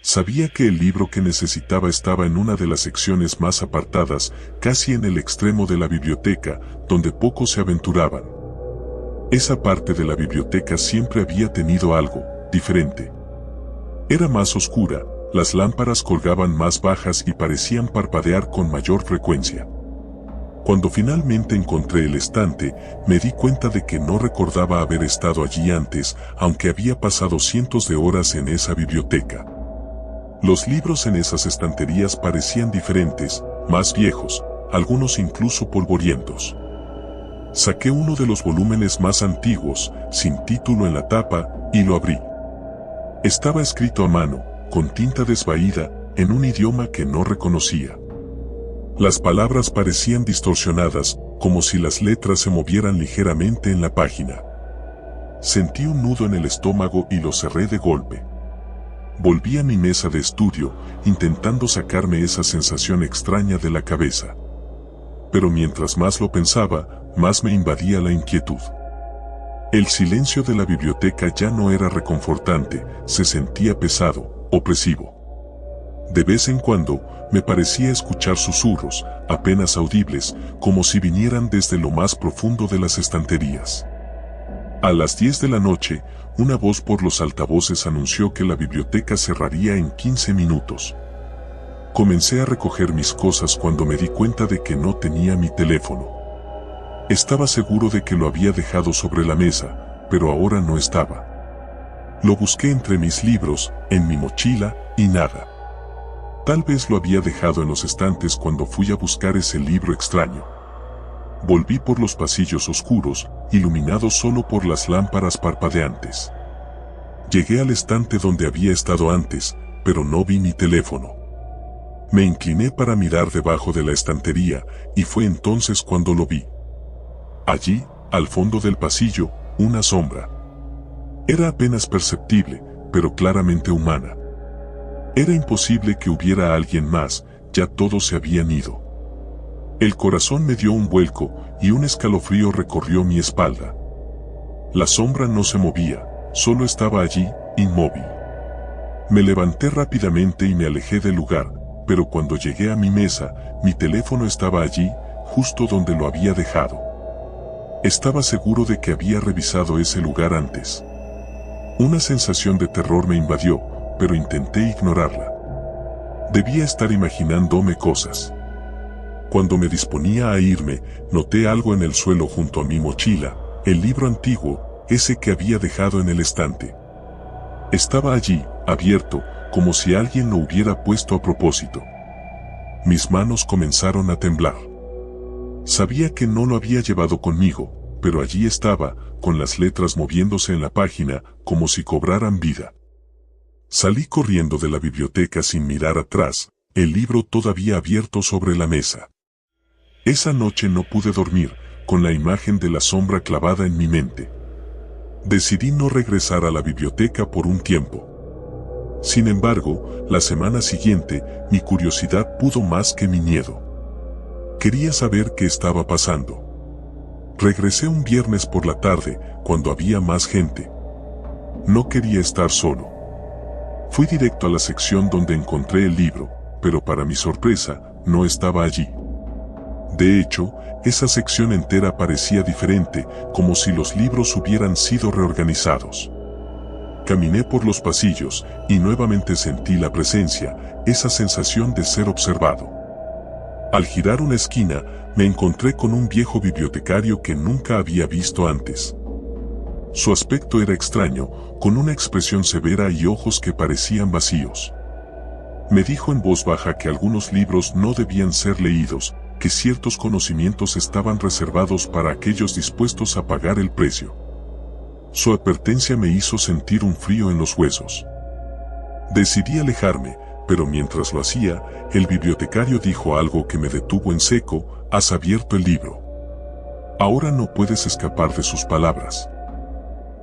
Sabía que el libro que necesitaba estaba en una de las secciones más apartadas, casi en el extremo de la biblioteca, donde pocos se aventuraban. Esa parte de la biblioteca siempre había tenido algo diferente. Era más oscura, las lámparas colgaban más bajas y parecían parpadear con mayor frecuencia. Cuando finalmente encontré el estante, me di cuenta de que no recordaba haber estado allí antes, aunque había pasado cientos de horas en esa biblioteca. Los libros en esas estanterías parecían diferentes, más viejos, algunos incluso polvorientos. Saqué uno de los volúmenes más antiguos, sin título en la tapa, y lo abrí. Estaba escrito a mano, con tinta desvaída, en un idioma que no reconocía. Las palabras parecían distorsionadas, como si las letras se movieran ligeramente en la página. Sentí un nudo en el estómago y lo cerré de golpe. Volví a mi mesa de estudio, intentando sacarme esa sensación extraña de la cabeza. Pero mientras más lo pensaba, más me invadía la inquietud. El silencio de la biblioteca ya no era reconfortante, se sentía pesado, opresivo. De vez en cuando, me parecía escuchar susurros, apenas audibles, como si vinieran desde lo más profundo de las estanterías. A las 10 de la noche, una voz por los altavoces anunció que la biblioteca cerraría en 15 minutos. Comencé a recoger mis cosas cuando me di cuenta de que no tenía mi teléfono. Estaba seguro de que lo había dejado sobre la mesa, pero ahora no estaba. Lo busqué entre mis libros, en mi mochila, y nada. Tal vez lo había dejado en los estantes cuando fui a buscar ese libro extraño. Volví por los pasillos oscuros, iluminados solo por las lámparas parpadeantes. Llegué al estante donde había estado antes, pero no vi mi teléfono. Me incliné para mirar debajo de la estantería, y fue entonces cuando lo vi. Allí, al fondo del pasillo, una sombra. Era apenas perceptible, pero claramente humana. Era imposible que hubiera alguien más, ya todos se habían ido. El corazón me dio un vuelco y un escalofrío recorrió mi espalda. La sombra no se movía, solo estaba allí, inmóvil. Me levanté rápidamente y me alejé del lugar, pero cuando llegué a mi mesa, mi teléfono estaba allí, justo donde lo había dejado. Estaba seguro de que había revisado ese lugar antes. Una sensación de terror me invadió, pero intenté ignorarla. Debía estar imaginándome cosas. Cuando me disponía a irme, noté algo en el suelo junto a mi mochila, el libro antiguo, ese que había dejado en el estante. Estaba allí, abierto, como si alguien lo hubiera puesto a propósito. Mis manos comenzaron a temblar. Sabía que no lo había llevado conmigo, pero allí estaba, con las letras moviéndose en la página, como si cobraran vida. Salí corriendo de la biblioteca sin mirar atrás, el libro todavía abierto sobre la mesa. Esa noche no pude dormir, con la imagen de la sombra clavada en mi mente. Decidí no regresar a la biblioteca por un tiempo. Sin embargo, la semana siguiente, mi curiosidad pudo más que mi miedo. Quería saber qué estaba pasando. Regresé un viernes por la tarde, cuando había más gente. No quería estar solo. Fui directo a la sección donde encontré el libro, pero para mi sorpresa, no estaba allí. De hecho, esa sección entera parecía diferente, como si los libros hubieran sido reorganizados. Caminé por los pasillos, y nuevamente sentí la presencia, esa sensación de ser observado. Al girar una esquina, me encontré con un viejo bibliotecario que nunca había visto antes. Su aspecto era extraño, con una expresión severa y ojos que parecían vacíos. Me dijo en voz baja que algunos libros no debían ser leídos, que ciertos conocimientos estaban reservados para aquellos dispuestos a pagar el precio. Su advertencia me hizo sentir un frío en los huesos. Decidí alejarme, pero mientras lo hacía, el bibliotecario dijo algo que me detuvo en seco: «Has abierto el libro. Ahora no puedes escapar de sus palabras».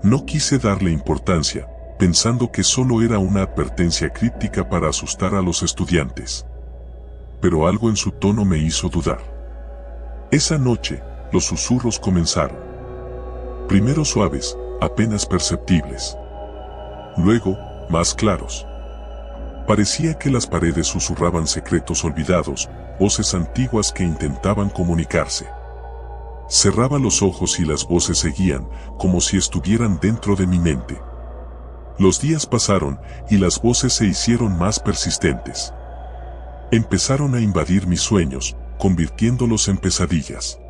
No quise darle importancia, pensando que solo era una advertencia críptica para asustar a los estudiantes. Pero algo en su tono me hizo dudar. Esa noche, los susurros comenzaron. Primero suaves, apenas perceptibles. Luego, más claros. Parecía que las paredes susurraban secretos olvidados, voces antiguas que intentaban comunicarse. Cerraba los ojos y las voces seguían, como si estuvieran dentro de mi mente. Los días pasaron, y las voces se hicieron más persistentes. Empezaron a invadir mis sueños, convirtiéndolos en pesadillas.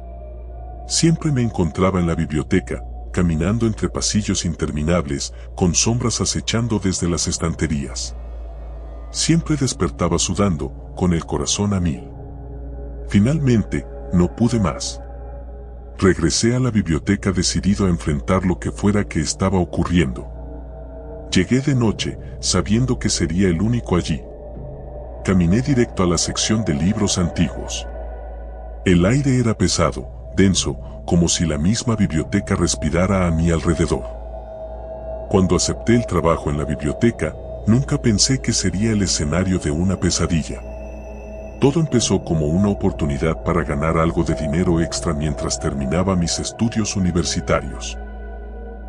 Siempre me encontraba en la biblioteca, caminando entre pasillos interminables, con sombras acechando desde las estanterías. Siempre despertaba sudando, con el corazón a mil. Finalmente, no pude más. Regresé a la biblioteca decidido a enfrentar lo que fuera que estaba ocurriendo. Llegué de noche, sabiendo que sería el único allí. Caminé directo a la sección de libros antiguos. El aire era pesado, denso, como si la misma biblioteca respirara a mi alrededor. Cuando acepté el trabajo en la biblioteca, nunca pensé que sería el escenario de una pesadilla. Todo empezó como una oportunidad para ganar algo de dinero extra mientras terminaba mis estudios universitarios.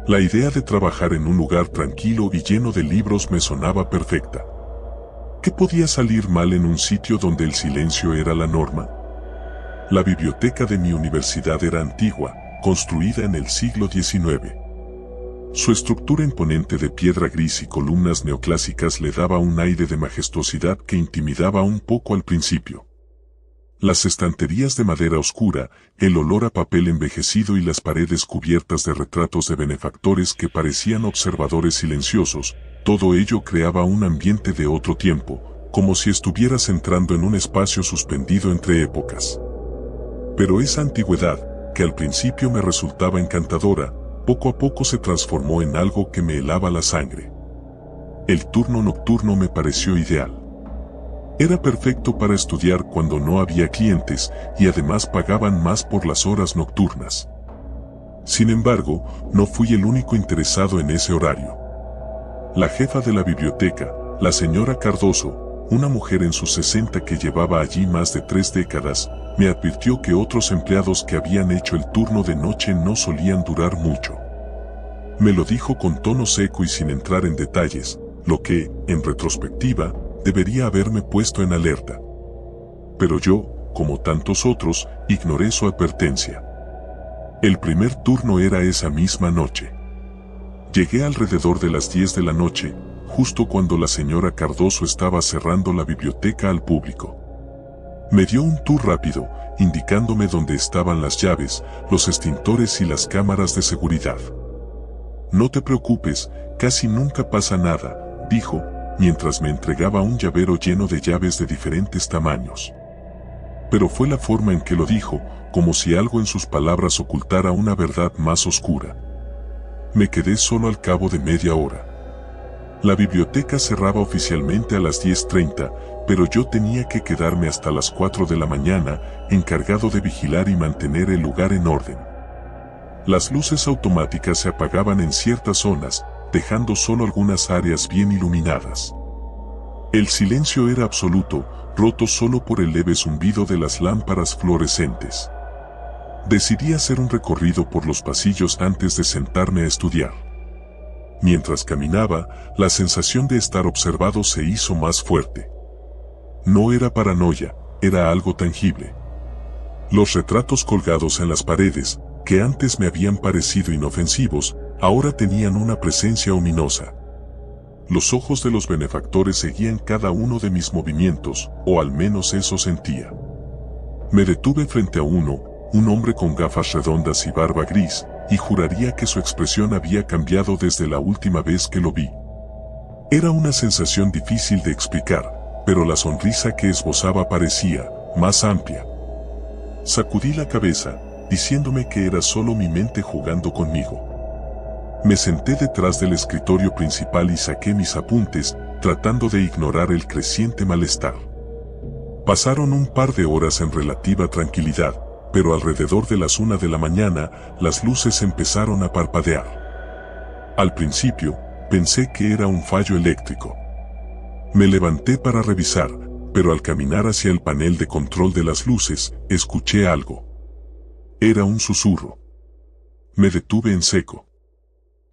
La idea de trabajar en un lugar tranquilo y lleno de libros me sonaba perfecta. ¿Qué podía salir mal en un sitio donde el silencio era la norma? La biblioteca de mi universidad era antigua, construida en el siglo XIX. Su estructura imponente de piedra gris y columnas neoclásicas le daba un aire de majestuosidad que intimidaba un poco al principio. Las estanterías de madera oscura, el olor a papel envejecido y las paredes cubiertas de retratos de benefactores que parecían observadores silenciosos, todo ello creaba un ambiente de otro tiempo, como si estuvieras entrando en un espacio suspendido entre épocas. Pero esa antigüedad, que al principio me resultaba encantadora, poco a poco se transformó en algo que me helaba la sangre. El turno nocturno me pareció ideal. Era perfecto para estudiar cuando no había clientes y además pagaban más por las horas nocturnas. Sin embargo, no fui el único interesado en ese horario. La jefa de la biblioteca, la señora Cardoso, una mujer en sus 60 que llevaba allí más de 3 décadas, me advirtió que otros empleados que habían hecho el turno de noche no solían durar mucho. Me lo dijo con tono seco y sin entrar en detalles, lo que, en retrospectiva, debería haberme puesto en alerta. Pero yo, como tantos otros, ignoré su advertencia. El primer turno era esa misma noche. Llegué alrededor de las 10 de la noche, justo cuando la señora Cardoso estaba cerrando la biblioteca al público. Me dio un tour rápido, indicándome dónde estaban las llaves, los extintores y las cámaras de seguridad. No te preocupes, casi nunca pasa nada, dijo, mientras me entregaba un llavero lleno de llaves de diferentes tamaños. Pero fue la forma en que lo dijo, como si algo en sus palabras ocultara una verdad más oscura. Me quedé solo al cabo de media hora. La biblioteca cerraba oficialmente a las 10:30, pero yo tenía que quedarme hasta las 4 de la mañana, encargado de vigilar y mantener el lugar en orden. Las luces automáticas se apagaban en ciertas zonas, dejando solo algunas áreas bien iluminadas. El silencio era absoluto, roto solo por el leve zumbido de las lámparas fluorescentes. Decidí hacer un recorrido por los pasillos antes de sentarme a estudiar. Mientras caminaba, la sensación de estar observado se hizo más fuerte. No era paranoia, era algo tangible. Los retratos colgados en las paredes, que antes me habían parecido inofensivos, ahora tenían una presencia ominosa. Los ojos de los benefactores seguían cada uno de mis movimientos, o al menos eso sentía. Me detuve frente a uno, un hombre con gafas redondas y barba gris, y juraría que su expresión había cambiado desde la última vez que lo vi. Era una sensación difícil de explicar, pero la sonrisa que esbozaba parecía más amplia. Sacudí la cabeza, diciéndome que era solo mi mente jugando conmigo. Me senté detrás del escritorio principal y saqué mis apuntes, tratando de ignorar el creciente malestar. Pasaron un par de horas en relativa tranquilidad, pero alrededor de las 1 de la mañana, las luces empezaron a parpadear. Al principio, pensé que era un fallo eléctrico. Me levanté para revisar, pero al caminar hacia el panel de control de las luces, escuché algo. Era un susurro. Me detuve en seco.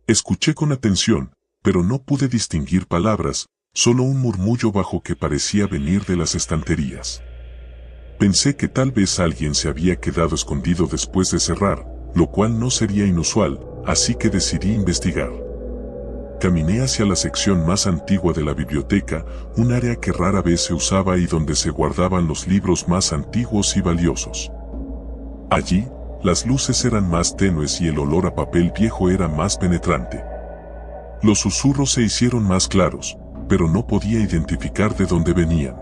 Escuché con atención, pero no pude distinguir palabras, solo un murmullo bajo que parecía venir de las estanterías. Pensé que tal vez alguien se había quedado escondido después de cerrar, lo cual no sería inusual, así que decidí investigar. Caminé hacia la sección más antigua de la biblioteca, un área que rara vez se usaba y donde se guardaban los libros más antiguos y valiosos. Allí, las luces eran más tenues y el olor a papel viejo era más penetrante. Los susurros se hicieron más claros, pero no podía identificar de dónde venían.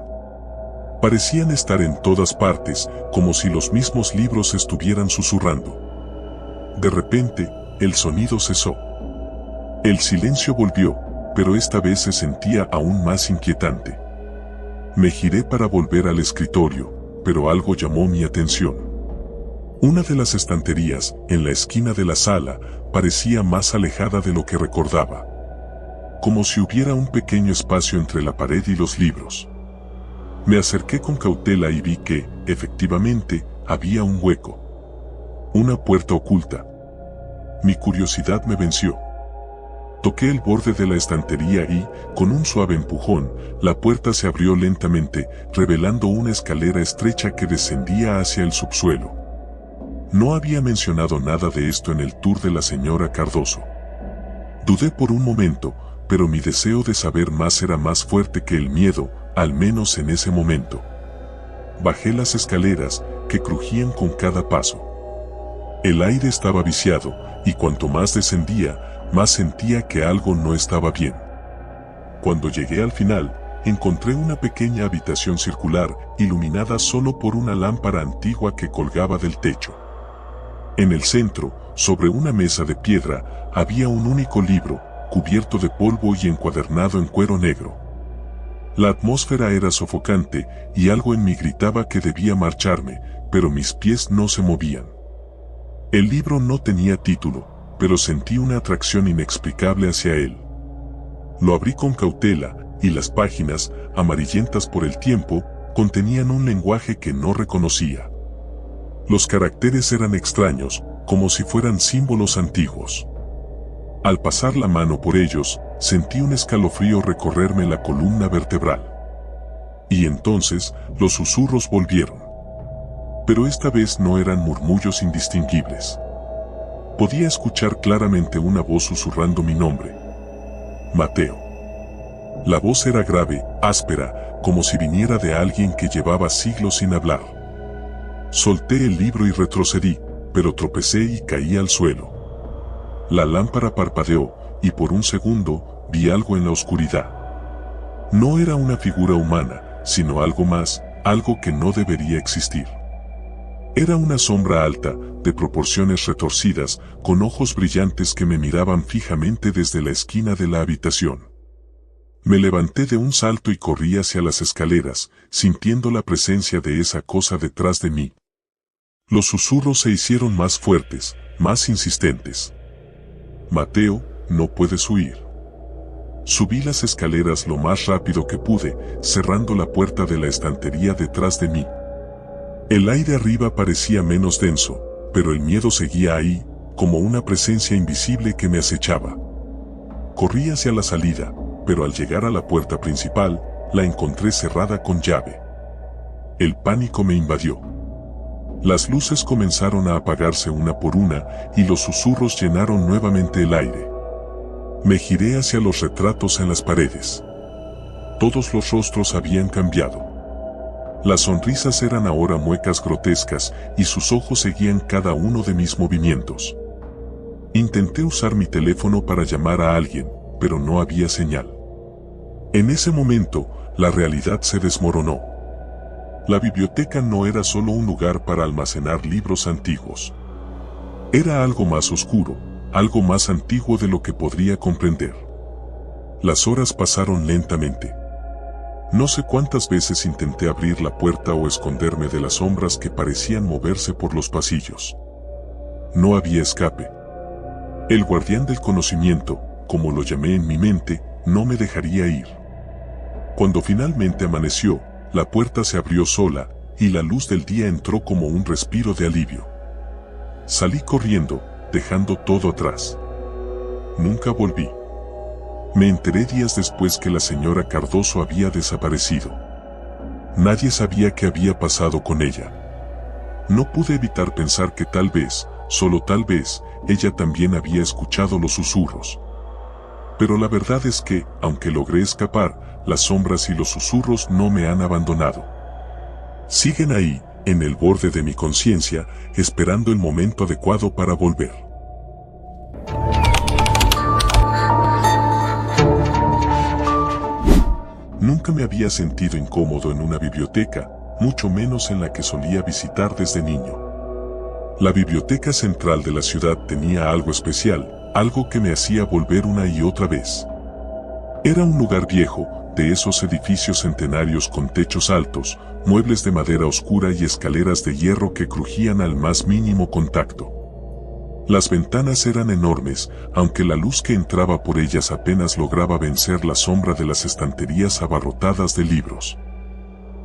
Parecían estar en todas partes, como si los mismos libros estuvieran susurrando. De repente, el sonido cesó. El silencio volvió, pero esta vez se sentía aún más inquietante. Me giré para volver al escritorio, pero algo llamó mi atención. Una de las estanterías, en la esquina de la sala, parecía más alejada de lo que recordaba. Como si hubiera un pequeño espacio entre la pared y los libros. Me acerqué con cautela y vi que, efectivamente, había un hueco. Una puerta oculta. Mi curiosidad me venció. Toqué el borde de la estantería y, con un suave empujón, la puerta se abrió lentamente, revelando una escalera estrecha que descendía hacia el subsuelo. No había mencionado nada de esto en el tour de la señora Cardoso. Dudé por un momento, pero mi deseo de saber más era más fuerte que el miedo, al menos en ese momento. Bajé las escaleras, que crujían con cada paso. El aire estaba viciado, y cuanto más descendía, más sentía que algo no estaba bien. Cuando llegué al final, encontré una pequeña habitación circular, iluminada solo por una lámpara antigua que colgaba del techo. En el centro, sobre una mesa de piedra, había un único libro, cubierto de polvo y encuadernado en cuero negro. La atmósfera era sofocante, y algo en mí gritaba que debía marcharme, pero mis pies no se movían. El libro no tenía título, pero sentí una atracción inexplicable hacia él. Lo abrí con cautela, y las páginas, amarillentas por el tiempo, contenían un lenguaje que no reconocía. Los caracteres eran extraños, como si fueran símbolos antiguos. Al pasar la mano por ellos, sentí un escalofrío recorrerme la columna vertebral. Y entonces, los susurros volvieron. Pero esta vez no eran murmullos indistinguibles. Podía escuchar claramente una voz susurrando mi nombre. Mateo. La voz era grave, áspera, como si viniera de alguien que llevaba siglos sin hablar. Solté el libro y retrocedí, pero tropecé y caí al suelo. La lámpara parpadeó, y por un segundo, vi algo en la oscuridad. No era una figura humana, sino algo más, algo que no debería existir. Era una sombra alta, de proporciones retorcidas, con ojos brillantes que me miraban fijamente desde la esquina de la habitación. Me levanté de un salto y corrí hacia las escaleras, sintiendo la presencia de esa cosa detrás de mí. Los susurros se hicieron más fuertes, más insistentes. Mateo, no puedes huir. Subí las escaleras lo más rápido que pude, cerrando la puerta de la estantería detrás de mí. El aire arriba parecía menos denso, pero el miedo seguía ahí, como una presencia invisible que me acechaba. Corrí hacia la salida, pero al llegar a la puerta principal, la encontré cerrada con llave. El pánico me invadió. Las luces comenzaron a apagarse una por una, y los susurros llenaron nuevamente el aire. Me giré hacia los retratos en las paredes. Todos los rostros habían cambiado. Las sonrisas eran ahora muecas grotescas, y sus ojos seguían cada uno de mis movimientos. Intenté usar mi teléfono para llamar a alguien, pero no había señal. En ese momento, la realidad se desmoronó. La biblioteca no era solo un lugar para almacenar libros antiguos. Era algo más oscuro, algo más antiguo de lo que podría comprender. Las horas pasaron lentamente. No sé cuántas veces intenté abrir la puerta o esconderme de las sombras que parecían moverse por los pasillos. No había escape. El guardián del conocimiento, como lo llamé en mi mente, no me dejaría ir. Cuando finalmente amaneció, la puerta se abrió sola, y la luz del día entró como un respiro de alivio. Salí corriendo, dejando todo atrás. Nunca volví. Me enteré días después que la señora Cardoso había desaparecido. Nadie sabía qué había pasado con ella. No pude evitar pensar que tal vez, solo tal vez, ella también había escuchado los susurros. Pero la verdad es que, aunque logré escapar, las sombras y los susurros no me han abandonado. Siguen ahí, en el borde de mi conciencia, esperando el momento adecuado para volver. Nunca me había sentido incómodo en una biblioteca, mucho menos en la que solía visitar desde niño. La biblioteca central de la ciudad tenía algo especial, algo que me hacía volver una y otra vez. Era un lugar viejo, de esos edificios centenarios con techos altos, muebles de madera oscura y escaleras de hierro que crujían al más mínimo contacto. Las ventanas eran enormes, aunque la luz que entraba por ellas apenas lograba vencer la sombra de las estanterías abarrotadas de libros.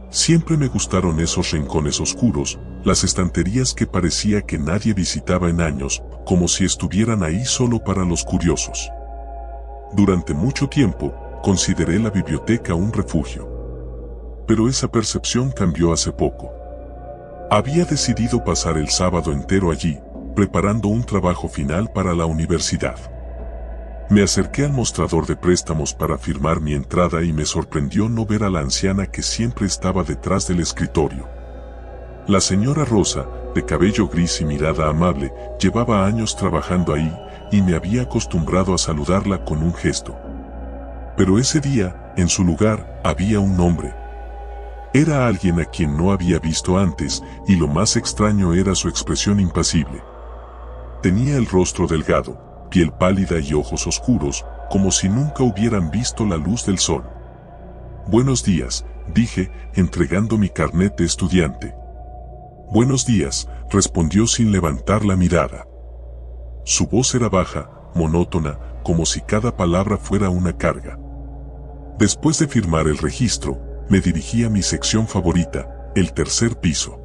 Siempre me gustaron esos rincones oscuros, las estanterías que parecía que nadie visitaba en años, como si estuvieran ahí solo para los curiosos. Durante mucho tiempo, consideré la biblioteca un refugio. Pero esa percepción cambió hace poco. Había decidido pasar el sábado entero allí, preparando un trabajo final para la universidad. Me acerqué al mostrador de préstamos para firmar mi entrada y me sorprendió no ver a la anciana que siempre estaba detrás del escritorio. La señora Rosa, de cabello gris y mirada amable, llevaba años trabajando ahí y me había acostumbrado a saludarla con un gesto. Pero ese día, en su lugar, había un hombre. Era alguien a quien no había visto antes y lo más extraño era su expresión impasible. Tenía el rostro delgado, piel pálida y ojos oscuros, como si nunca hubieran visto la luz del sol. «Buenos días», dije, entregando mi carnet de estudiante. «Buenos días», respondió sin levantar la mirada. Su voz era baja, monótona, como si cada palabra fuera una carga. Después de firmar el registro, me dirigí a mi sección favorita, el tercer piso.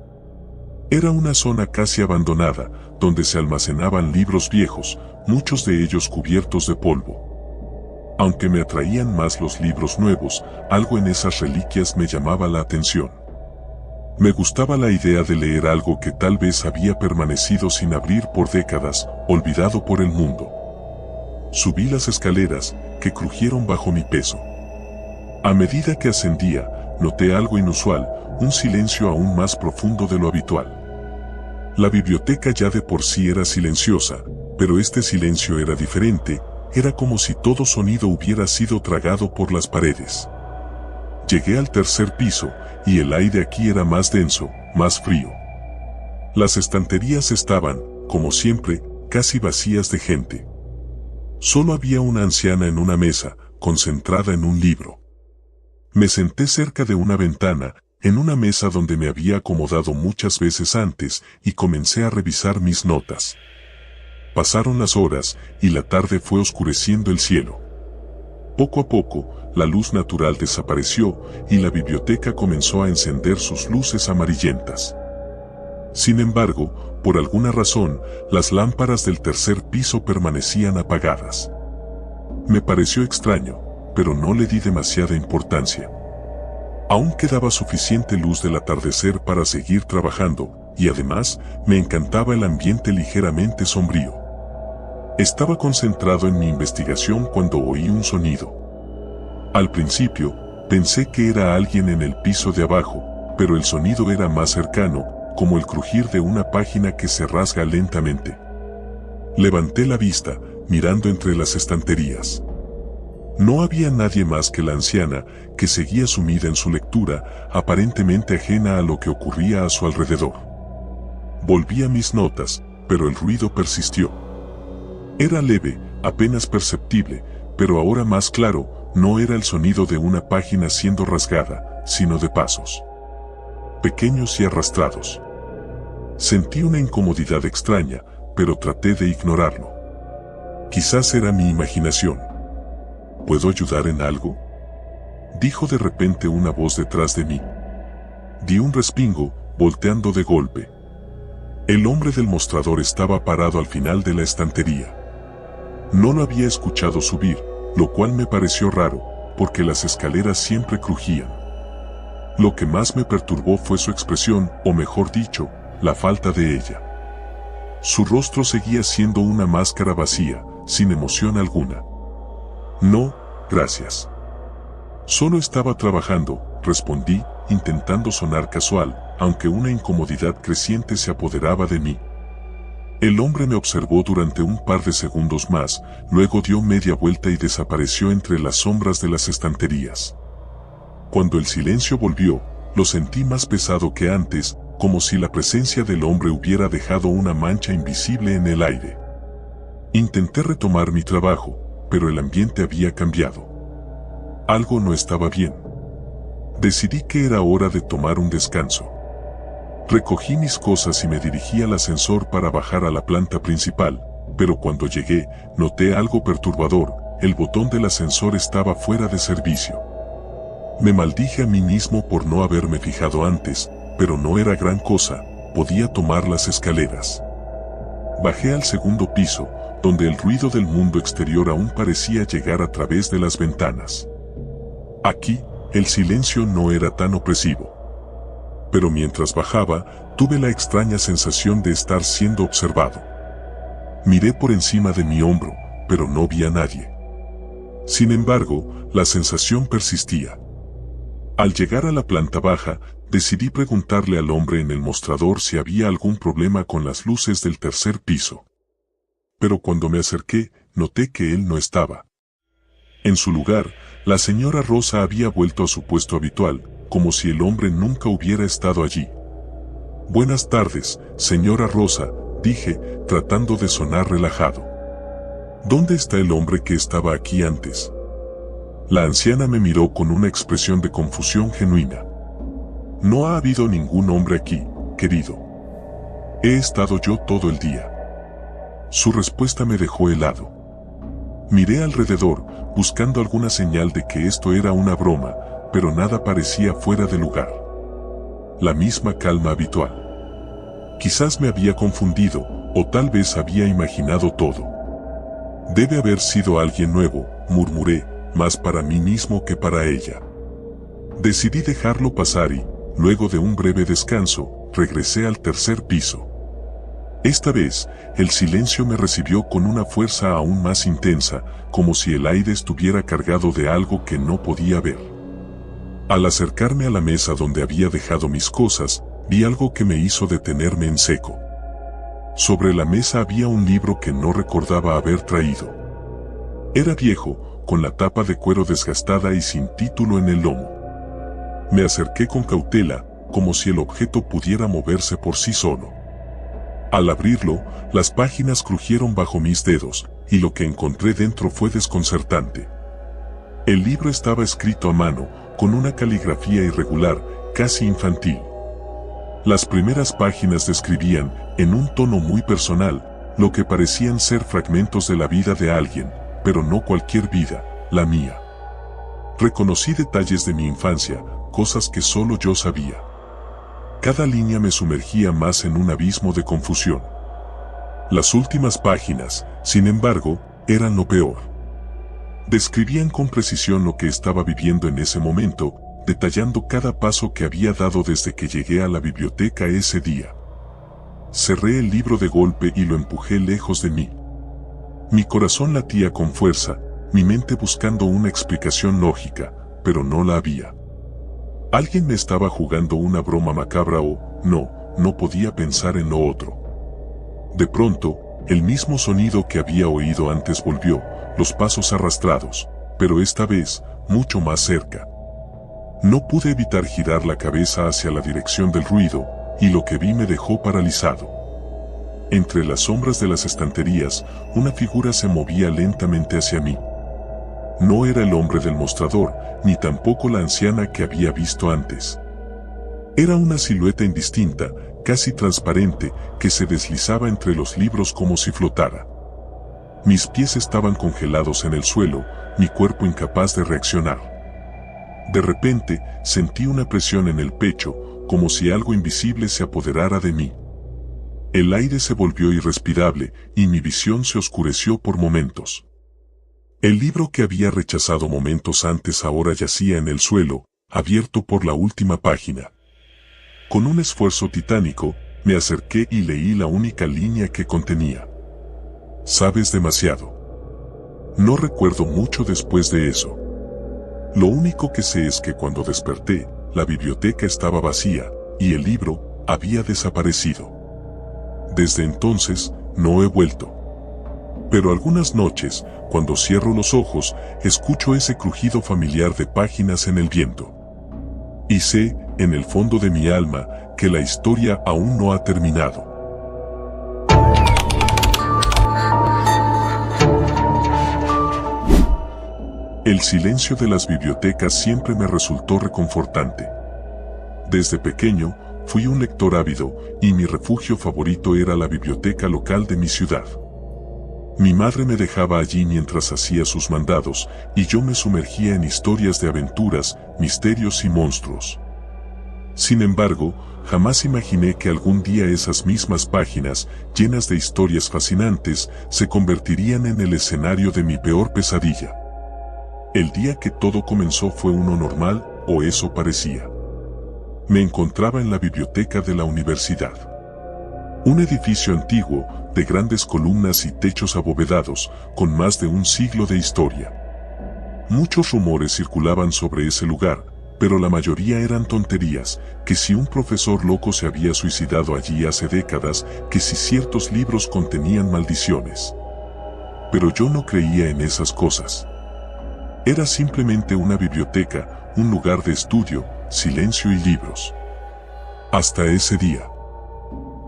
Era una zona casi abandonada, donde se almacenaban libros viejos, muchos de ellos cubiertos de polvo. Aunque me atraían más los libros nuevos, algo en esas reliquias me llamaba la atención. Me gustaba la idea de leer algo que tal vez había permanecido sin abrir por décadas, olvidado por el mundo. Subí las escaleras, que crujieron bajo mi peso. A medida que ascendía, noté algo inusual, un silencio aún más profundo de lo habitual. La biblioteca ya de por sí era silenciosa, pero este silencio era diferente, era como si todo sonido hubiera sido tragado por las paredes. Llegué al tercer piso, y el aire aquí era más denso, más frío. Las estanterías estaban, como siempre, casi vacías de gente. Solo había una anciana en una mesa, concentrada en un libro. Me senté cerca de una ventana, en una mesa donde me había acomodado muchas veces antes, y comencé a revisar mis notas. Pasaron las horas, y la tarde fue oscureciendo el cielo. Poco a poco, la luz natural desapareció, y la biblioteca comenzó a encender sus luces amarillentas. Sin embargo, por alguna razón, las lámparas del tercer piso permanecían apagadas. Me pareció extraño, pero no le di demasiada importancia. Aún quedaba suficiente luz del atardecer para seguir trabajando, y además, me encantaba el ambiente ligeramente sombrío. Estaba concentrado en mi investigación cuando oí un sonido. Al principio, pensé que era alguien en el piso de abajo, pero el sonido era más cercano, como el crujir de una página que se rasga lentamente. Levanté la vista, mirando entre las estanterías. No había nadie más que la anciana, que seguía sumida en su lectura, aparentemente ajena a lo que ocurría a su alrededor. Volví a mis notas, pero el ruido persistió. Era leve, apenas perceptible, pero ahora más claro, no era el sonido de una página siendo rasgada, sino de pasos. Pequeños y arrastrados. Sentí una incomodidad extraña, pero traté de ignorarlo. Quizás era mi imaginación. ¿Puedo ayudar en algo?, dijo de repente una voz detrás de mí. Di un respingo, volteando de golpe. El hombre del mostrador estaba parado al final de la estantería. No lo había escuchado subir, lo cual me pareció raro, porque las escaleras siempre crujían. Lo que más me perturbó fue su expresión, o mejor dicho, la falta de ella. Su rostro seguía siendo una máscara vacía, sin emoción alguna. No, gracias. Solo estaba trabajando, respondí, intentando sonar casual, aunque una incomodidad creciente se apoderaba de mí. El hombre me observó durante un par de segundos más, luego dio media vuelta y desapareció entre las sombras de las estanterías. Cuando el silencio volvió, lo sentí más pesado que antes, como si la presencia del hombre hubiera dejado una mancha invisible en el aire. Intenté retomar mi trabajo, pero el ambiente había cambiado. Algo no estaba bien. Decidí que era hora de tomar un descanso. Recogí mis cosas y me dirigí al ascensor para bajar a la planta principal, pero cuando llegué, noté algo perturbador: el botón del ascensor estaba fuera de servicio. Me maldije a mí mismo por no haberme fijado antes, pero no era gran cosa, podía tomar las escaleras. Bajé al segundo piso, donde el ruido del mundo exterior aún parecía llegar a través de las ventanas. Aquí, el silencio no era tan opresivo. Pero mientras bajaba, tuve la extraña sensación de estar siendo observado. Miré por encima de mi hombro, pero no vi a nadie. Sin embargo, la sensación persistía. Al llegar a la planta baja, decidí preguntarle al hombre en el mostrador si había algún problema con las luces del tercer piso. Pero cuando me acerqué, noté que él no estaba. En su lugar, la señora Rosa había vuelto a su puesto habitual, como si el hombre nunca hubiera estado allí. «Buenas tardes, señora Rosa», dije, tratando de sonar relajado. «¿Dónde está el hombre que estaba aquí antes?». La anciana me miró con una expresión de confusión genuina. «No ha habido ningún hombre aquí, querido. He estado yo todo el día». Su respuesta me dejó helado. Miré alrededor, buscando alguna señal de que esto era una broma, pero nada parecía fuera de lugar. La misma calma habitual. Quizás me había confundido, o tal vez había imaginado todo. «Debe haber sido alguien nuevo», murmuré, más para mí mismo que para ella. Decidí dejarlo pasar y, luego de un breve descanso, regresé al tercer piso. Esta vez, el silencio me recibió con una fuerza aún más intensa, como si el aire estuviera cargado de algo que no podía ver. Al acercarme a la mesa donde había dejado mis cosas, vi algo que me hizo detenerme en seco. Sobre la mesa había un libro que no recordaba haber traído. Era viejo, con la tapa de cuero desgastada y sin título en el lomo. Me acerqué con cautela, como si el objeto pudiera moverse por sí solo. Al abrirlo, las páginas crujieron bajo mis dedos, y lo que encontré dentro fue desconcertante. El libro estaba escrito a mano, con una caligrafía irregular, casi infantil. Las primeras páginas describían, en un tono muy personal, lo que parecían ser fragmentos de la vida de alguien, pero no cualquier vida, la mía. Reconocí detalles de mi infancia, cosas que solo yo sabía. Cada línea me sumergía más en un abismo de confusión. Las últimas páginas, sin embargo, eran lo peor. Describían con precisión lo que estaba viviendo en ese momento, detallando cada paso que había dado desde que llegué a la biblioteca ese día. Cerré el libro de golpe y lo empujé lejos de mí. Mi corazón latía con fuerza, mi mente buscando una explicación lógica, pero no la había. Alguien me estaba jugando una broma macabra o, no podía pensar en lo otro. De pronto, el mismo sonido que había oído antes volvió, los pasos arrastrados, pero esta vez, mucho más cerca. No pude evitar girar la cabeza hacia la dirección del ruido, y lo que vi me dejó paralizado. Entre las sombras de las estanterías, una figura se movía lentamente hacia mí. No era el hombre del mostrador, ni tampoco la anciana que había visto antes. Era una silueta indistinta, casi transparente, que se deslizaba entre los libros como si flotara. Mis pies estaban congelados en el suelo, mi cuerpo incapaz de reaccionar. De repente, sentí una presión en el pecho, como si algo invisible se apoderara de mí. El aire se volvió irrespirable, y mi visión se oscureció por momentos. El libro que había rechazado momentos antes ahora yacía en el suelo, abierto por la última página. Con un esfuerzo titánico, me acerqué y leí la única línea que contenía. «Sabes demasiado». No recuerdo mucho después de eso. Lo único que sé es que cuando desperté, la biblioteca estaba vacía, y el libro había desaparecido. Desde entonces, no he vuelto. Pero algunas noches, cuando cierro los ojos, escucho ese crujido familiar de páginas en el viento. Y sé, en el fondo de mi alma, que la historia aún no ha terminado. El silencio de las bibliotecas siempre me resultó reconfortante. Desde pequeño, fui un lector ávido, y mi refugio favorito era la biblioteca local de mi ciudad. Mi madre me dejaba allí mientras hacía sus mandados, y yo me sumergía en historias de aventuras, misterios y monstruos. Sin embargo, jamás imaginé que algún día esas mismas páginas, llenas de historias fascinantes, se convertirían en el escenario de mi peor pesadilla. El día que todo comenzó fue uno normal, o eso parecía. Me encontraba en la biblioteca de la universidad. Un edificio antiguo, de grandes columnas y techos abovedados, con más de un siglo de historia. Muchos rumores circulaban sobre ese lugar, pero la mayoría eran tonterías, que si un profesor loco se había suicidado allí hace décadas, que si ciertos libros contenían maldiciones. Pero yo no creía en esas cosas. Era simplemente una biblioteca, un lugar de estudio, silencio y libros. Hasta ese día.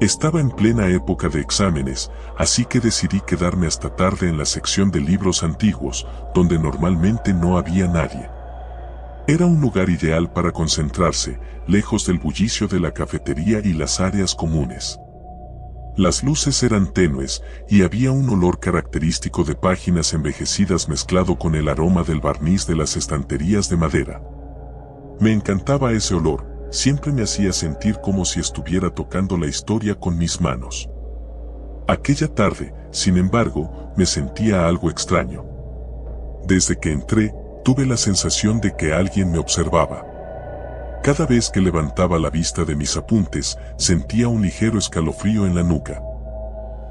Estaba en plena época de exámenes, así que decidí quedarme hasta tarde en la sección de libros antiguos, donde normalmente no había nadie. Era un lugar ideal para concentrarse, lejos del bullicio de la cafetería y las áreas comunes. Las luces eran tenues y había un olor característico de páginas envejecidas mezclado con el aroma del barniz de las estanterías de madera. Me encantaba ese olor, siempre me hacía sentir como si estuviera tocando la historia con mis manos. Aquella tarde, sin embargo, me sentía algo extraño. Desde que entré, tuve la sensación de que alguien me observaba. Cada vez que levantaba la vista de mis apuntes, sentía un ligero escalofrío en la nuca.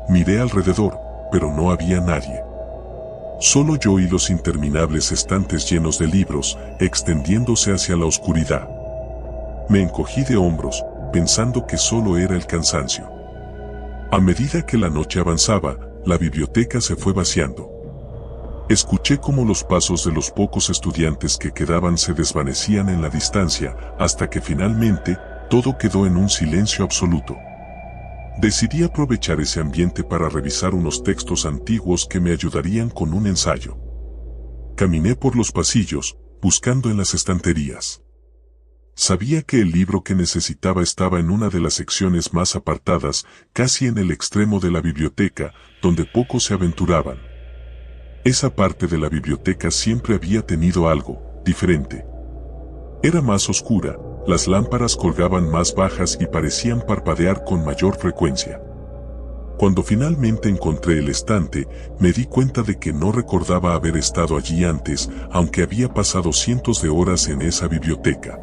Miré alrededor, pero no había nadie. Solo yo y los interminables estantes llenos de libros, extendiéndose hacia la oscuridad. Me encogí de hombros, pensando que solo era el cansancio. A medida que la noche avanzaba, la biblioteca se fue vaciando. Escuché cómo los pasos de los pocos estudiantes que quedaban se desvanecían en la distancia, hasta que finalmente, todo quedó en un silencio absoluto. Decidí aprovechar ese ambiente para revisar unos textos antiguos que me ayudarían con un ensayo. Caminé por los pasillos, buscando en las estanterías. Sabía que el libro que necesitaba estaba en una de las secciones más apartadas, casi en el extremo de la biblioteca, donde pocos se aventuraban. Esa parte de la biblioteca siempre había tenido algo diferente. Era más oscura, las lámparas colgaban más bajas y parecían parpadear con mayor frecuencia. Cuando finalmente encontré el estante, me di cuenta de que no recordaba haber estado allí antes, aunque había pasado cientos de horas en esa biblioteca.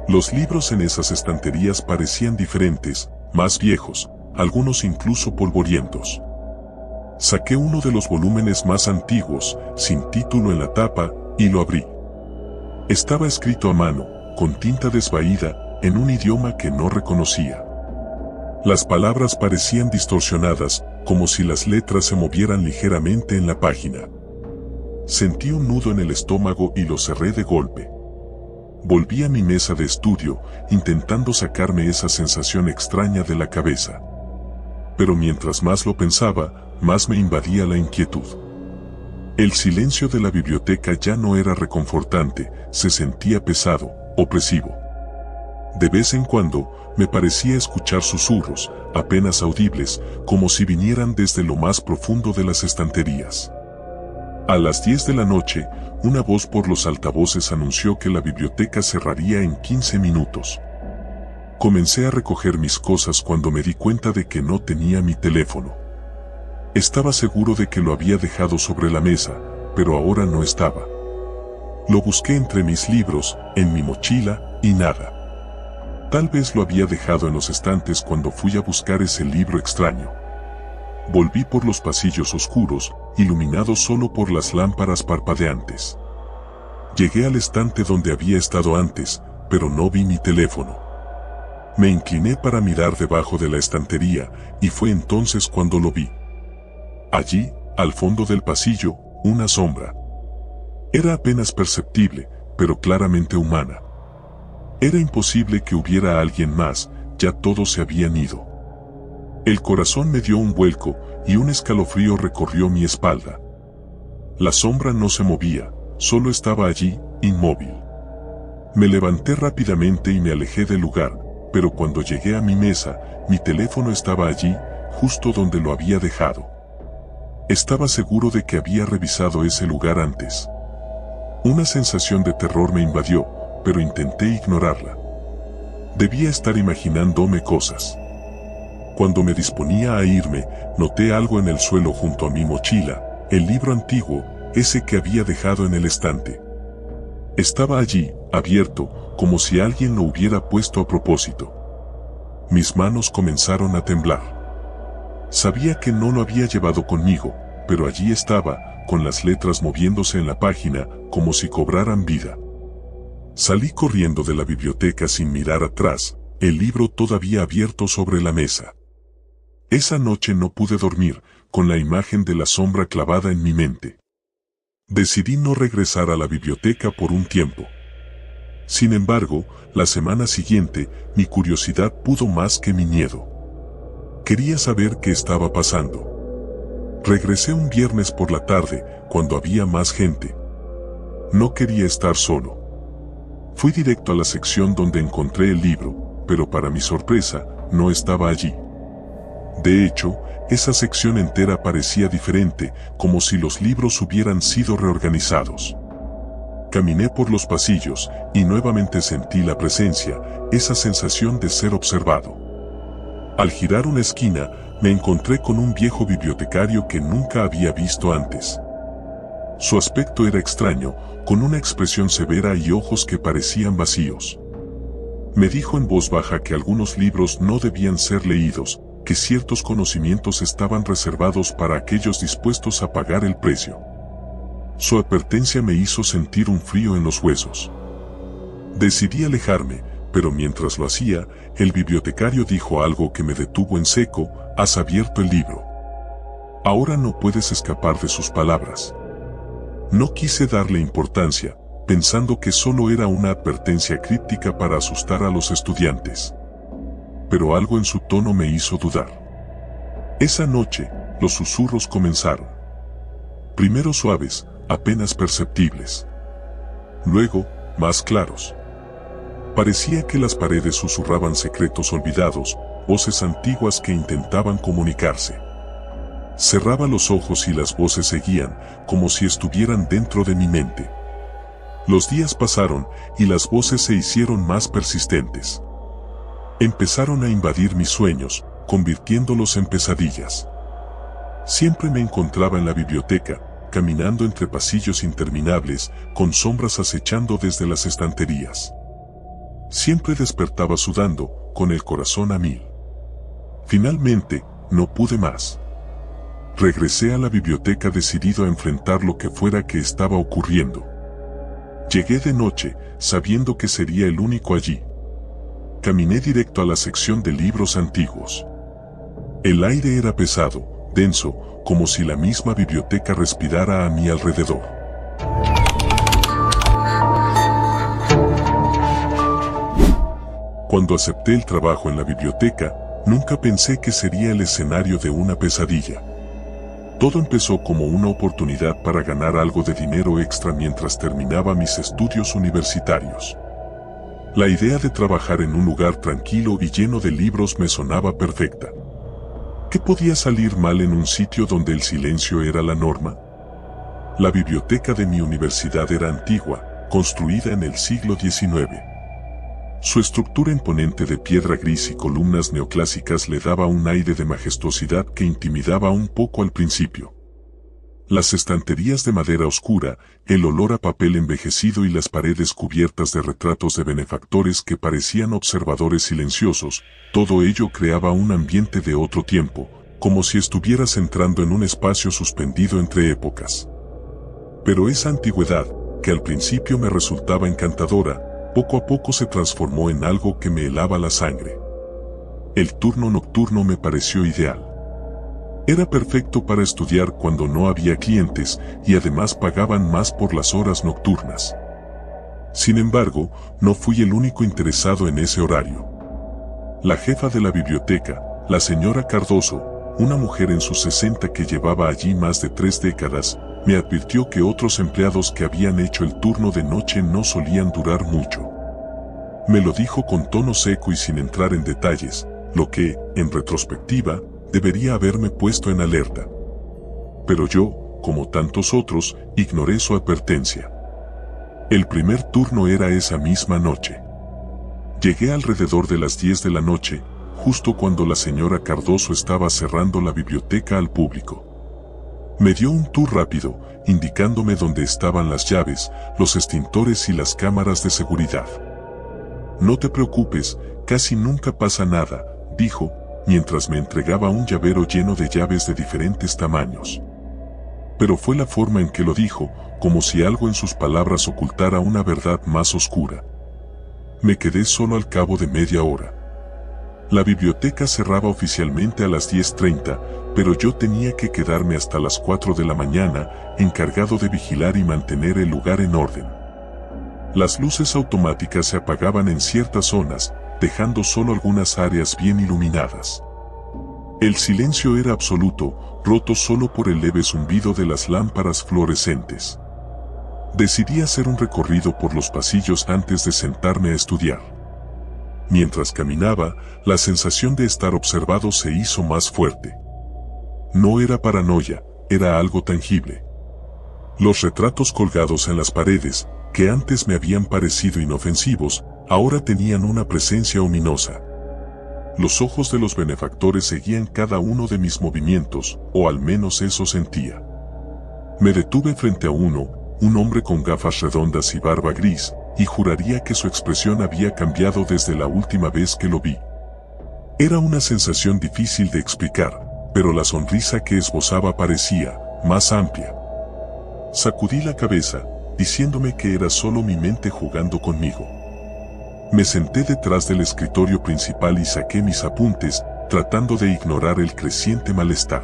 Los libros en esas estanterías parecían diferentes, más viejos, algunos incluso polvorientos. Saqué uno de los volúmenes más antiguos, sin título en la tapa, y lo abrí. Estaba escrito a mano, con tinta desvaída, en un idioma que no reconocía. Las palabras parecían distorsionadas, como si las letras se movieran ligeramente en la página. Sentí un nudo en el estómago y lo cerré de golpe. Volví a mi mesa de estudio, intentando sacarme esa sensación extraña de la cabeza. Pero mientras más lo pensaba, más me invadía la inquietud. El silencio de la biblioteca ya no era reconfortante, se sentía pesado, opresivo. De vez en cuando, me parecía escuchar susurros, apenas audibles, como si vinieran desde lo más profundo de las estanterías. A las 10 de la noche, una voz por los altavoces anunció que la biblioteca cerraría en 15 minutos. Comencé a recoger mis cosas cuando me di cuenta de que no tenía mi teléfono. Estaba seguro de que lo había dejado sobre la mesa, pero ahora no estaba. Lo busqué entre mis libros, en mi mochila, y nada. Tal vez lo había dejado en los estantes cuando fui a buscar ese libro extraño. Volví por los pasillos oscuros, iluminados solo por las lámparas parpadeantes. Llegué al estante donde había estado antes, pero no vi mi teléfono. Me incliné para mirar debajo de la estantería, y fue entonces cuando lo vi. Allí, al fondo del pasillo, una sombra. Era apenas perceptible, pero claramente humana. Era imposible que hubiera alguien más, ya todos se habían ido. El corazón me dio un vuelco, y un escalofrío recorrió mi espalda. La sombra no se movía, solo estaba allí, inmóvil. Me levanté rápidamente y me alejé del lugar, pero cuando llegué a mi mesa, mi teléfono estaba allí, justo donde lo había dejado. Estaba seguro de que había revisado ese lugar antes. Una sensación de terror me invadió, pero intenté ignorarla. Debía estar imaginándome cosas. Cuando me disponía a irme, noté algo en el suelo junto a mi mochila, el libro antiguo, ese que había dejado en el estante. Estaba allí, abierto, como si alguien lo hubiera puesto a propósito. Mis manos comenzaron a temblar. Sabía que no lo había llevado conmigo, pero allí estaba, con las letras moviéndose en la página, como si cobraran vida. Salí corriendo de la biblioteca sin mirar atrás, el libro todavía abierto sobre la mesa. Esa noche no pude dormir, con la imagen de la sombra clavada en mi mente. Decidí no regresar a la biblioteca por un tiempo. Sin embargo, la semana siguiente, mi curiosidad pudo más que mi miedo. Quería saber qué estaba pasando. Regresé un viernes por la tarde, cuando había más gente. No quería estar solo. Fui directo a la sección donde encontré el libro, pero para mi sorpresa, no estaba allí. De hecho, esa sección entera parecía diferente, como si los libros hubieran sido reorganizados. Caminé por los pasillos, y nuevamente sentí la presencia, esa sensación de ser observado. Al girar una esquina, me encontré con un viejo bibliotecario que nunca había visto antes. Su aspecto era extraño, con una expresión severa y ojos que parecían vacíos. Me dijo en voz baja que algunos libros no debían ser leídos, que ciertos conocimientos estaban reservados para aquellos dispuestos a pagar el precio. Su advertencia me hizo sentir un frío en los huesos. Decidí alejarme, pero mientras lo hacía, el bibliotecario dijo algo que me detuvo en seco: «Has abierto el libro. Ahora no puedes escapar de sus palabras». No quise darle importancia, pensando que solo era una advertencia críptica para asustar a los estudiantes. Pero algo en su tono me hizo dudar. Esa noche, los susurros comenzaron. Primero suaves, apenas perceptibles. Luego, más claros. Parecía que las paredes susurraban secretos olvidados, voces antiguas que intentaban comunicarse. Cerraba los ojos y las voces seguían, como si estuvieran dentro de mi mente. Los días pasaron, y las voces se hicieron más persistentes. Empezaron a invadir mis sueños, convirtiéndolos en pesadillas. Siempre me encontraba en la biblioteca, caminando entre pasillos interminables, con sombras acechando desde las estanterías. Siempre despertaba sudando, con el corazón a mil. Finalmente, no pude más. Regresé a la biblioteca decidido a enfrentar lo que fuera que estaba ocurriendo. Llegué de noche, sabiendo que sería el único allí. Caminé directo a la sección de libros antiguos. El aire era pesado, denso, como si la misma biblioteca respirara a mi alrededor. Cuando acepté el trabajo en la biblioteca, nunca pensé que sería el escenario de una pesadilla. Todo empezó como una oportunidad para ganar algo de dinero extra mientras terminaba mis estudios universitarios. La idea de trabajar en un lugar tranquilo y lleno de libros me sonaba perfecta. ¿Qué podía salir mal en un sitio donde el silencio era la norma? La biblioteca de mi universidad era antigua, construida en el siglo XIX. Su estructura imponente de piedra gris y columnas neoclásicas le daba un aire de majestuosidad que intimidaba un poco al principio. Las estanterías de madera oscura, el olor a papel envejecido y las paredes cubiertas de retratos de benefactores que parecían observadores silenciosos, todo ello creaba un ambiente de otro tiempo, como si estuvieras entrando en un espacio suspendido entre épocas. Pero esa antigüedad, que al principio me resultaba encantadora, poco a poco se transformó en algo que me helaba la sangre. El turno nocturno me pareció ideal. Era perfecto para estudiar cuando no había clientes y además pagaban más por las horas nocturnas. Sin embargo, no fui el único interesado en ese horario. La jefa de la biblioteca, la señora Cardoso, una mujer en sus 60 que llevaba allí más de 3 décadas, me advirtió que otros empleados que habían hecho el turno de noche no solían durar mucho. Me lo dijo con tono seco y sin entrar en detalles, lo que, en retrospectiva, debería haberme puesto en alerta. Pero yo, como tantos otros, ignoré su advertencia. El primer turno era esa misma noche. Llegué alrededor de las 10 de la noche, justo cuando la señora Cardoso estaba cerrando la biblioteca al público. Me dio un tour rápido, indicándome dónde estaban las llaves, los extintores y las cámaras de seguridad. No te preocupes, casi nunca pasa nada, dijo, mientras me entregaba un llavero lleno de llaves de diferentes tamaños. Pero fue la forma en que lo dijo, como si algo en sus palabras ocultara una verdad más oscura. Me quedé solo al cabo de media hora. La biblioteca cerraba oficialmente a las 10:30, pero yo tenía que quedarme hasta las 4 de la mañana, encargado de vigilar y mantener el lugar en orden. Las luces automáticas se apagaban en ciertas zonas, dejando solo algunas áreas bien iluminadas. El silencio era absoluto, roto solo por el leve zumbido de las lámparas fluorescentes. Decidí hacer un recorrido por los pasillos antes de sentarme a estudiar. Mientras caminaba, la sensación de estar observado se hizo más fuerte. No era paranoia, era algo tangible. Los retratos colgados en las paredes, que antes me habían parecido inofensivos, ahora tenían una presencia ominosa. Los ojos de los benefactores seguían cada uno de mis movimientos, o al menos eso sentía. Me detuve frente a uno, un hombre con gafas redondas y barba gris, y juraría que su expresión había cambiado desde la última vez que lo vi. Era una sensación difícil de explicar, pero la sonrisa que esbozaba parecía más amplia. Sacudí la cabeza, diciéndome que era solo mi mente jugando conmigo. Me senté detrás del escritorio principal y saqué mis apuntes, tratando de ignorar el creciente malestar.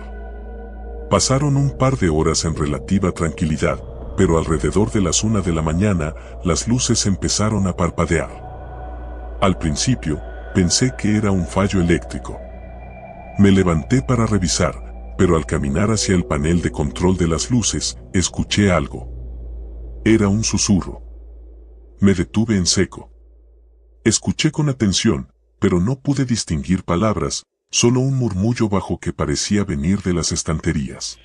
Pasaron un par de horas en relativa tranquilidad, pero alrededor de las 1 de la mañana, las luces empezaron a parpadear. Al principio, pensé que era un fallo eléctrico. Me levanté para revisar, pero al caminar hacia el panel de control de las luces, escuché algo. Era un susurro. Me detuve en seco. Escuché con atención, pero no pude distinguir palabras, solo un murmullo bajo que parecía venir de las estanterías.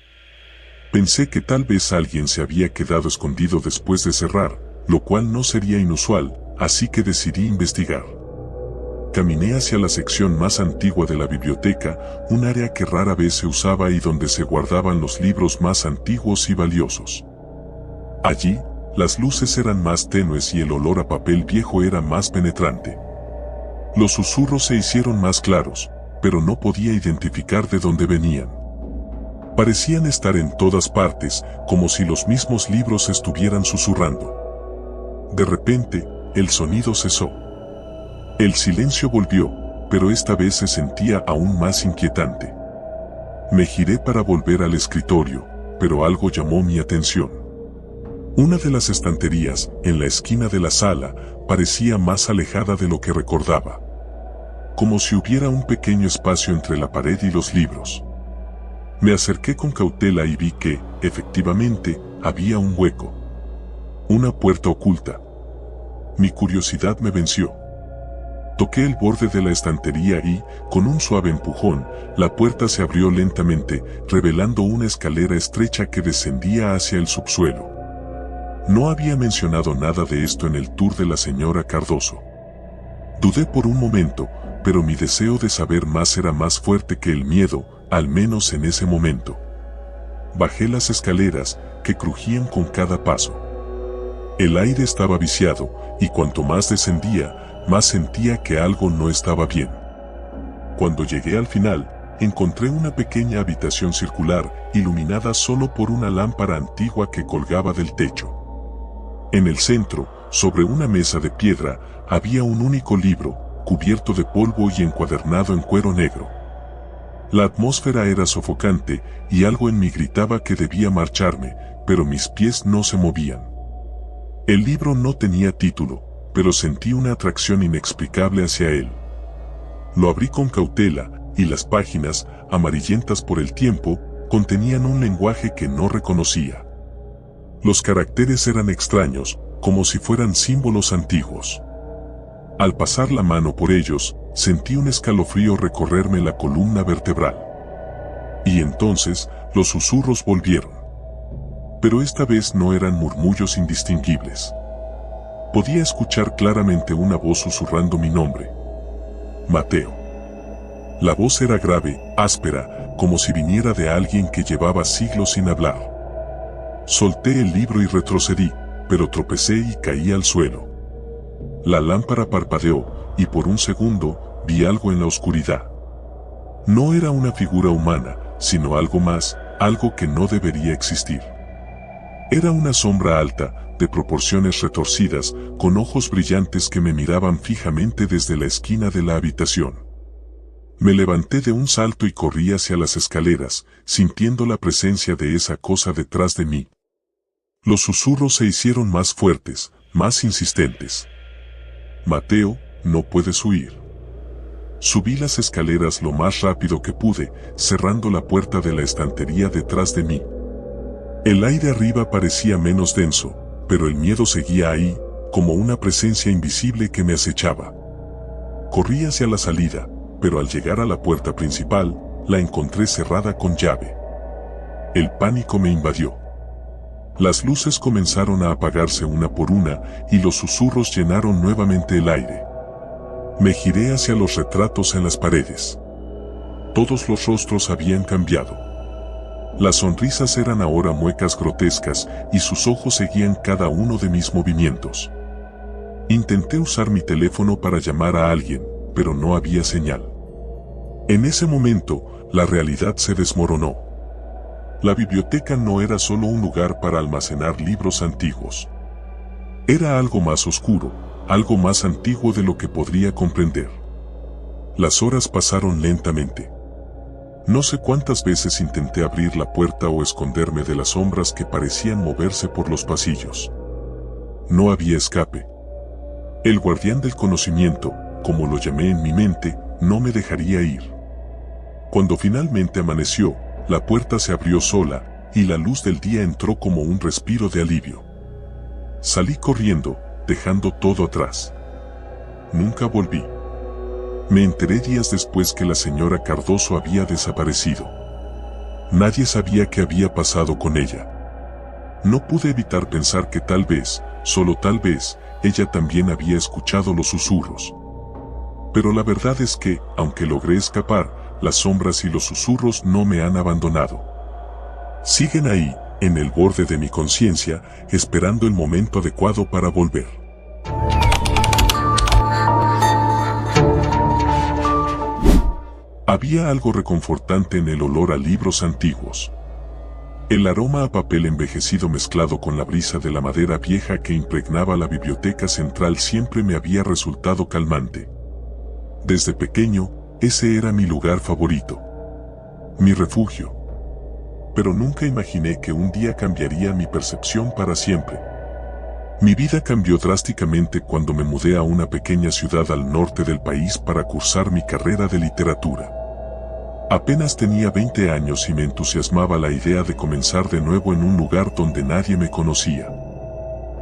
Pensé que tal vez alguien se había quedado escondido después de cerrar, lo cual no sería inusual, así que decidí investigar. Caminé hacia la sección más antigua de la biblioteca, un área que rara vez se usaba y donde se guardaban los libros más antiguos y valiosos. Allí, las luces eran más tenues y el olor a papel viejo era más penetrante. Los susurros se hicieron más claros, pero no podía identificar de dónde venían. Parecían estar en todas partes, como si los mismos libros estuvieran susurrando. De repente, el sonido cesó. El silencio volvió, pero esta vez se sentía aún más inquietante. Me giré para volver al escritorio, pero algo llamó mi atención. Una de las estanterías, en la esquina de la sala, parecía más alejada de lo que recordaba. Como si hubiera un pequeño espacio entre la pared y los libros. Me acerqué con cautela y vi que, efectivamente, había un hueco. Una puerta oculta. Mi curiosidad me venció. Toqué el borde de la estantería y, con un suave empujón, la puerta se abrió lentamente, revelando una escalera estrecha que descendía hacia el subsuelo. No había mencionado nada de esto en el tour de la señora Cardoso. Dudé por un momento, pero mi deseo de saber más era más fuerte que el miedo, al menos en ese momento. Bajé las escaleras, que crujían con cada paso. El aire estaba viciado, y cuanto más descendía, más sentía que algo no estaba bien. Cuando llegué al final, encontré una pequeña habitación circular, iluminada solo por una lámpara antigua que colgaba del techo. En el centro, sobre una mesa de piedra, había un único libro, cubierto de polvo y encuadernado en cuero negro. La atmósfera era sofocante, y algo en mí gritaba que debía marcharme, pero mis pies no se movían. El libro no tenía título, pero sentí una atracción inexplicable hacia él. Lo abrí con cautela, y las páginas, amarillentas por el tiempo, contenían un lenguaje que no reconocía. Los caracteres eran extraños, como si fueran símbolos antiguos. Al pasar la mano por ellos, sentí un escalofrío recorrerme la columna vertebral. Y entonces, los susurros volvieron. Pero esta vez no eran murmullos indistinguibles. podía escuchar claramente una voz susurrando mi nombre. Mateo. La voz era grave, áspera, como si viniera de alguien que llevaba siglos sin hablar. Solté el libro y retrocedí, pero tropecé y caí al suelo. La lámpara parpadeó, y por un segundo, vi algo en la oscuridad. No era una figura humana, sino algo más, algo que no debería existir. Era una sombra alta, de proporciones retorcidas, con ojos brillantes que me miraban fijamente desde la esquina de la habitación. Me levanté de un salto y corrí hacia las escaleras, sintiendo la presencia de esa cosa detrás de mí. Los susurros se hicieron más fuertes, más insistentes. Mateo, no puedes huir. Subí las escaleras lo más rápido que pude, cerrando la puerta de la estantería detrás de mí. El aire arriba parecía menos denso, pero el miedo seguía ahí, como una presencia invisible que me acechaba. Corrí hacia la salida, pero al llegar a la puerta principal, la encontré cerrada con llave. El pánico me invadió. Las luces comenzaron a apagarse una por una y los susurros llenaron nuevamente el aire. Me giré hacia los retratos en las paredes. Todos los rostros habían cambiado. Las sonrisas eran ahora muecas grotescas y sus ojos seguían cada uno de mis movimientos. Intenté usar mi teléfono para llamar a alguien, pero no había señal. En ese momento, la realidad se desmoronó. La biblioteca no era solo un lugar para almacenar libros antiguos. Era algo más oscuro, algo más antiguo de lo que podría comprender. Las horas pasaron lentamente. No sé cuántas veces intenté abrir la puerta o esconderme de las sombras que parecían moverse por los pasillos. No había escape. El guardián del conocimiento, como lo llamé en mi mente, no me dejaría ir. Cuando finalmente amaneció, la puerta se abrió sola, y la luz del día entró como un respiro de alivio. Salí corriendo, dejando todo atrás. Nunca volví. Me enteré días después que la señora Cardoso había desaparecido. Nadie sabía qué había pasado con ella. No pude evitar pensar que tal vez, solo tal vez, ella también había escuchado los susurros. Pero la verdad es que, aunque logré escapar, las sombras y los susurros no me han abandonado. Siguen ahí, en el borde de mi conciencia, esperando el momento adecuado para volver. Había algo reconfortante en el olor a libros antiguos. El aroma a papel envejecido mezclado con la brisa de la madera vieja que impregnaba la biblioteca central siempre me había resultado calmante. Desde pequeño, ese era mi lugar favorito. Mi refugio. Pero nunca imaginé que un día cambiaría mi percepción para siempre. Mi vida cambió drásticamente cuando me mudé a una pequeña ciudad al norte del país para cursar mi carrera de literatura. Apenas tenía 20 años y me entusiasmaba la idea de comenzar de nuevo en un lugar donde nadie me conocía.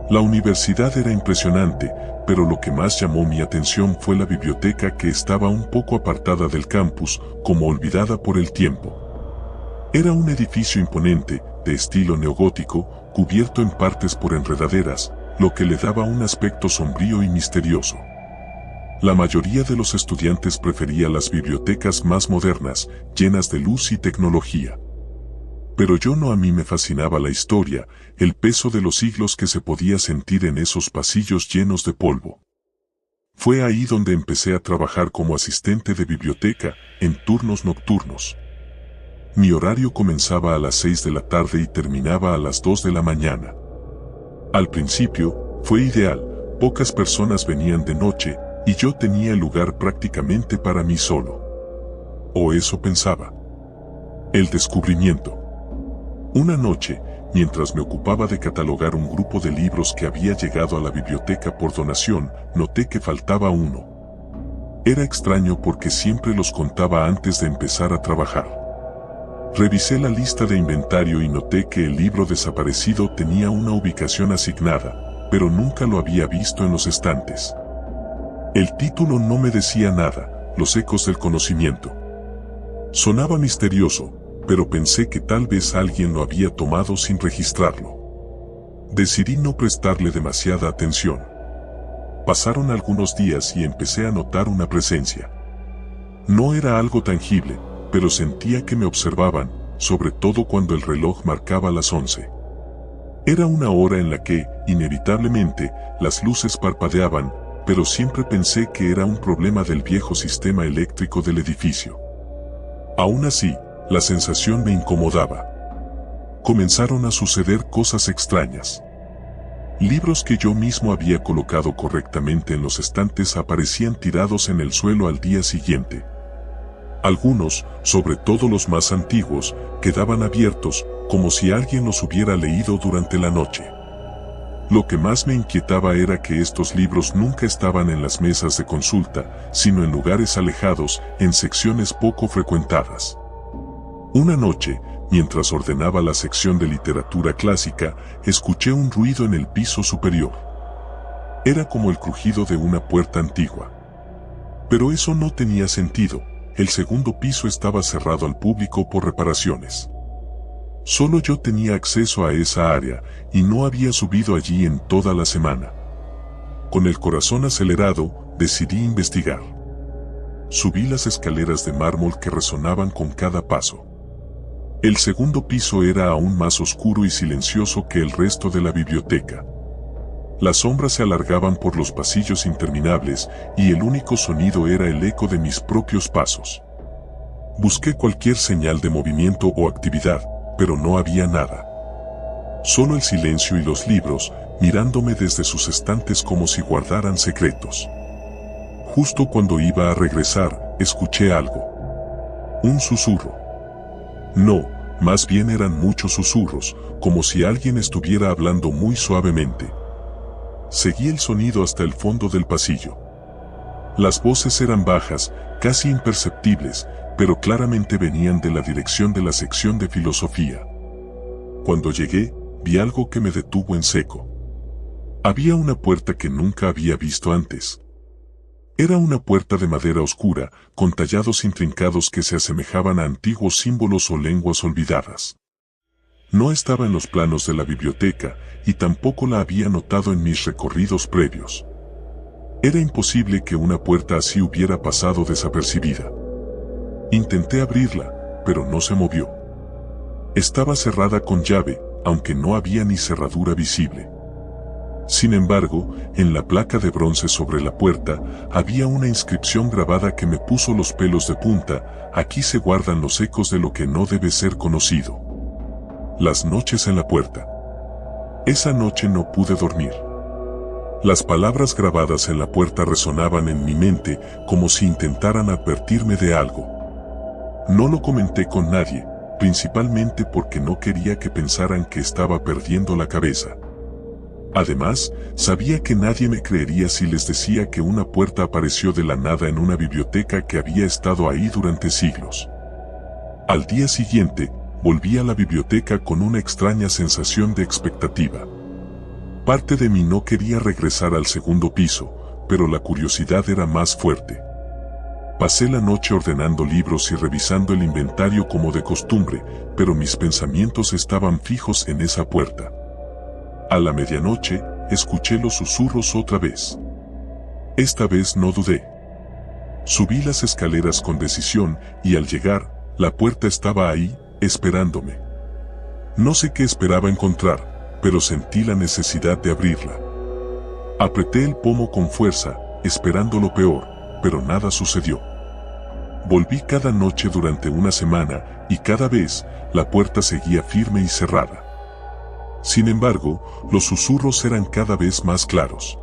La universidad era impresionante, pero lo que más llamó mi atención fue la biblioteca que estaba un poco apartada del campus, como olvidada por el tiempo. Era un edificio imponente, de estilo neogótico, cubierto en partes por enredaderas, lo que le daba un aspecto sombrío y misterioso. La mayoría de los estudiantes prefería las bibliotecas más modernas, llenas de luz y tecnología. Pero a mí me fascinaba la historia, el peso de los siglos que se podía sentir en esos pasillos llenos de polvo. Fue ahí donde empecé a trabajar como asistente de biblioteca, en turnos nocturnos. Mi horario comenzaba a las 6 de la tarde y terminaba a las 2 de la mañana. Al principio, fue ideal, pocas personas venían de noche, y yo tenía el lugar prácticamente para mí solo. O eso pensaba. El descubrimiento. Una noche, mientras me ocupaba de catalogar un grupo de libros que había llegado a la biblioteca por donación, noté que faltaba uno. Era extraño porque siempre los contaba antes de empezar a trabajar. Revisé la lista de inventario y noté que el libro desaparecido tenía una ubicación asignada, pero nunca lo había visto en los estantes. El título no me decía nada, Los ecos del conocimiento. Sonaba misterioso, pero pensé que tal vez alguien lo había tomado sin registrarlo. Decidí no prestarle demasiada atención. Pasaron algunos días y empecé a notar una presencia. No era algo tangible, pero sentía que me observaban, sobre todo cuando el reloj marcaba las 11. Era una hora en la que, inevitablemente, las luces parpadeaban, pero siempre pensé que era un problema del viejo sistema eléctrico del edificio. Aún así, la sensación me incomodaba. Comenzaron a suceder cosas extrañas. Libros que yo mismo había colocado correctamente en los estantes aparecían tirados en el suelo al día siguiente. Algunos, sobre todo los más antiguos, quedaban abiertos, como si alguien los hubiera leído durante la noche. Lo que más me inquietaba era que estos libros nunca estaban en las mesas de consulta, sino en lugares alejados, en secciones poco frecuentadas. Una noche, mientras ordenaba la sección de literatura clásica, escuché un ruido en el piso superior. Era como el crujido de una puerta antigua. Pero eso no tenía sentido. El segundo piso estaba cerrado al público por reparaciones. Solo yo tenía acceso a esa área, y no había subido allí en toda la semana. Con el corazón acelerado, decidí investigar. Subí las escaleras de mármol que resonaban con cada paso. El segundo piso era aún más oscuro y silencioso que el resto de la biblioteca. Las sombras se alargaban por los pasillos interminables, y el único sonido era el eco de mis propios pasos. Busqué cualquier señal de movimiento o actividad, pero no había nada. Solo el silencio y los libros, mirándome desde sus estantes como si guardaran secretos. Justo cuando iba a regresar, escuché algo. Un susurro. No, más bien eran muchos susurros, como si alguien estuviera hablando muy suavemente. Seguí el sonido hasta el fondo del pasillo. Las voces eran bajas, casi imperceptibles, pero claramente venían de la dirección de la sección de filosofía. Cuando llegué, vi algo que me detuvo en seco. Había una puerta que nunca había visto antes. Era una puerta de madera oscura, con tallados intrincados que se asemejaban a antiguos símbolos o lenguas olvidadas. No estaba en los planos de la biblioteca, y tampoco la había notado en mis recorridos previos. Era imposible que una puerta así hubiera pasado desapercibida. Intenté abrirla, pero no se movió. Estaba cerrada con llave, aunque no había ni cerradura visible. Sin embargo, en la placa de bronce sobre la puerta, había una inscripción grabada que me puso los pelos de punta: aquí se guardan los ecos de lo que no debe ser conocido. Las noches en la puerta. Esa noche no pude dormir. Las palabras grabadas en la puerta resonaban en mi mente como si intentaran advertirme de algo. No lo comenté con nadie, principalmente porque no quería que pensaran que estaba perdiendo la cabeza. Además, sabía que nadie me creería si les decía que una puerta apareció de la nada en una biblioteca que había estado ahí durante siglos. Al día siguiente, volví a la biblioteca con una extraña sensación de expectativa. Parte de mí no quería regresar al segundo piso, pero la curiosidad era más fuerte. Pasé la noche ordenando libros y revisando el inventario como de costumbre, pero mis pensamientos estaban fijos en esa puerta. A la medianoche, escuché los susurros otra vez. Esta vez no dudé. Subí las escaleras con decisión, y al llegar, la puerta estaba ahí, esperándome. No sé qué esperaba encontrar, pero sentí la necesidad de abrirla. Apreté el pomo con fuerza, esperando lo peor, pero nada sucedió. Volví cada noche durante una semana, y cada vez, la puerta seguía firme y cerrada. Sin embargo, los susurros eran cada vez más claros.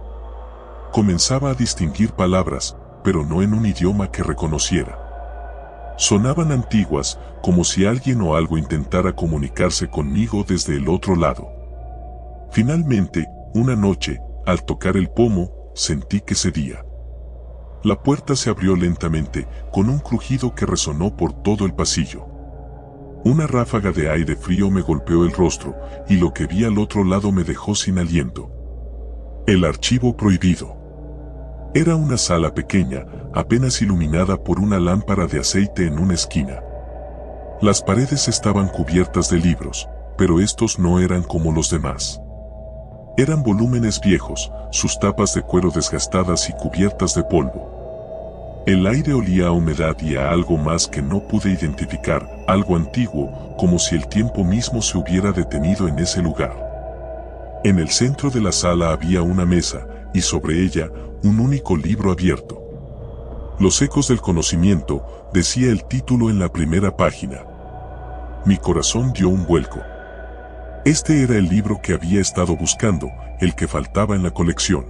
Comenzaba a distinguir palabras, pero no en un idioma que reconociera. Sonaban antiguas, como si alguien o algo intentara comunicarse conmigo desde el otro lado. Finalmente, una noche, al tocar el pomo, sentí que cedía. La puerta se abrió lentamente, con un crujido que resonó por todo el pasillo. Una ráfaga de aire frío me golpeó el rostro, y lo que vi al otro lado me dejó sin aliento. El archivo prohibido. Era una sala pequeña, apenas iluminada por una lámpara de aceite en una esquina. Las paredes estaban cubiertas de libros, pero estos no eran como los demás. Eran volúmenes viejos, sus tapas de cuero desgastadas y cubiertas de polvo. El aire olía a humedad y a algo más que no pude identificar, algo antiguo, como si el tiempo mismo se hubiera detenido en ese lugar. En el centro de la sala había una mesa, y sobre ella, un único libro abierto. Los ecos del conocimiento, decía el título en la primera página. Mi corazón dio un vuelco. Este era el libro que había estado buscando, el que faltaba en la colección.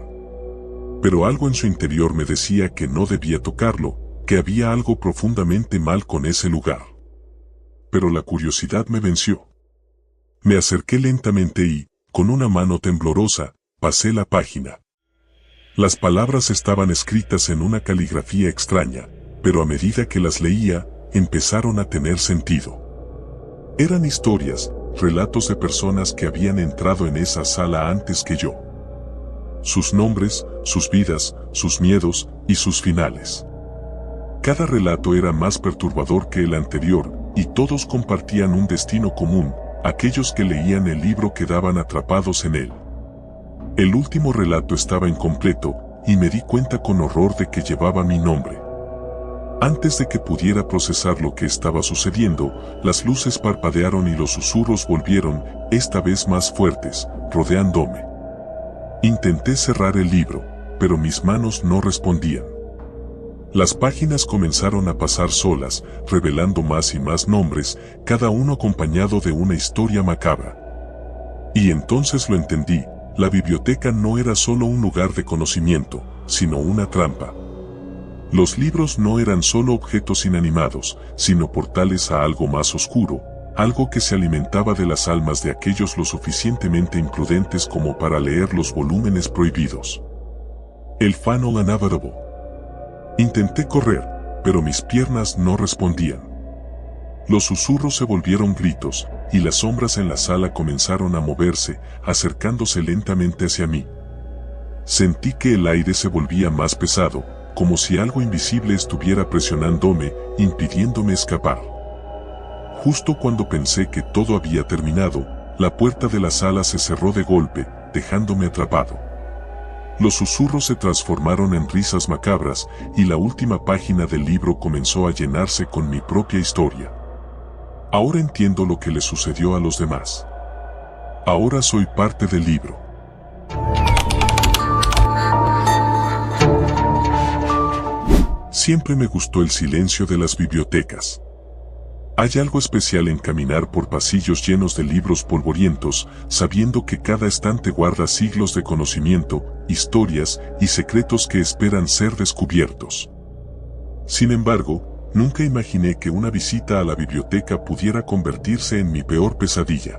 Pero algo en su interior me decía que no debía tocarlo, que había algo profundamente mal con ese lugar. Pero la curiosidad me venció. Me acerqué lentamente y, con una mano temblorosa, pasé la página. Las palabras estaban escritas en una caligrafía extraña, pero a medida que las leía, empezaron a tener sentido. Eran historias, relatos de personas que habían entrado en esa sala antes que yo. Sus nombres, sus vidas, sus miedos y sus finales. Cada relato era más perturbador que el anterior, y todos compartían un destino común. Aquellos que leían el libro quedaban atrapados en él. El último relato estaba incompleto, y me di cuenta con horror de que llevaba mi nombre. Antes de que pudiera procesar lo que estaba sucediendo, las luces parpadearon y los susurros volvieron, esta vez más fuertes, rodeándome. Intenté cerrar el libro, pero mis manos no respondían. Las páginas comenzaron a pasar solas, revelando más y más nombres, cada uno acompañado de una historia macabra. Y entonces lo entendí, la biblioteca no era solo un lugar de conocimiento, sino una trampa. Los libros no eran solo objetos inanimados, sino portales a algo más oscuro, algo que se alimentaba de las almas de aquellos lo suficientemente imprudentes como para leer los volúmenes prohibidos. El Fan Unavadable. Intenté correr, pero mis piernas no respondían. Los susurros se volvieron gritos, y las sombras en la sala comenzaron a moverse, acercándose lentamente hacia mí. Sentí que el aire se volvía más pesado, como si algo invisible estuviera presionándome, impidiéndome escapar. Justo cuando pensé que todo había terminado, la puerta de la sala se cerró de golpe, dejándome atrapado. Los susurros se transformaron en risas macabras, y la última página del libro comenzó a llenarse con mi propia historia. Ahora entiendo lo que le sucedió a los demás. Ahora soy parte del libro. Siempre me gustó el silencio de las bibliotecas. Hay algo especial en caminar por pasillos llenos de libros polvorientos, sabiendo que cada estante guarda siglos de conocimiento, historias y secretos que esperan ser descubiertos. Sin embargo, nunca imaginé que una visita a la biblioteca pudiera convertirse en mi peor pesadilla.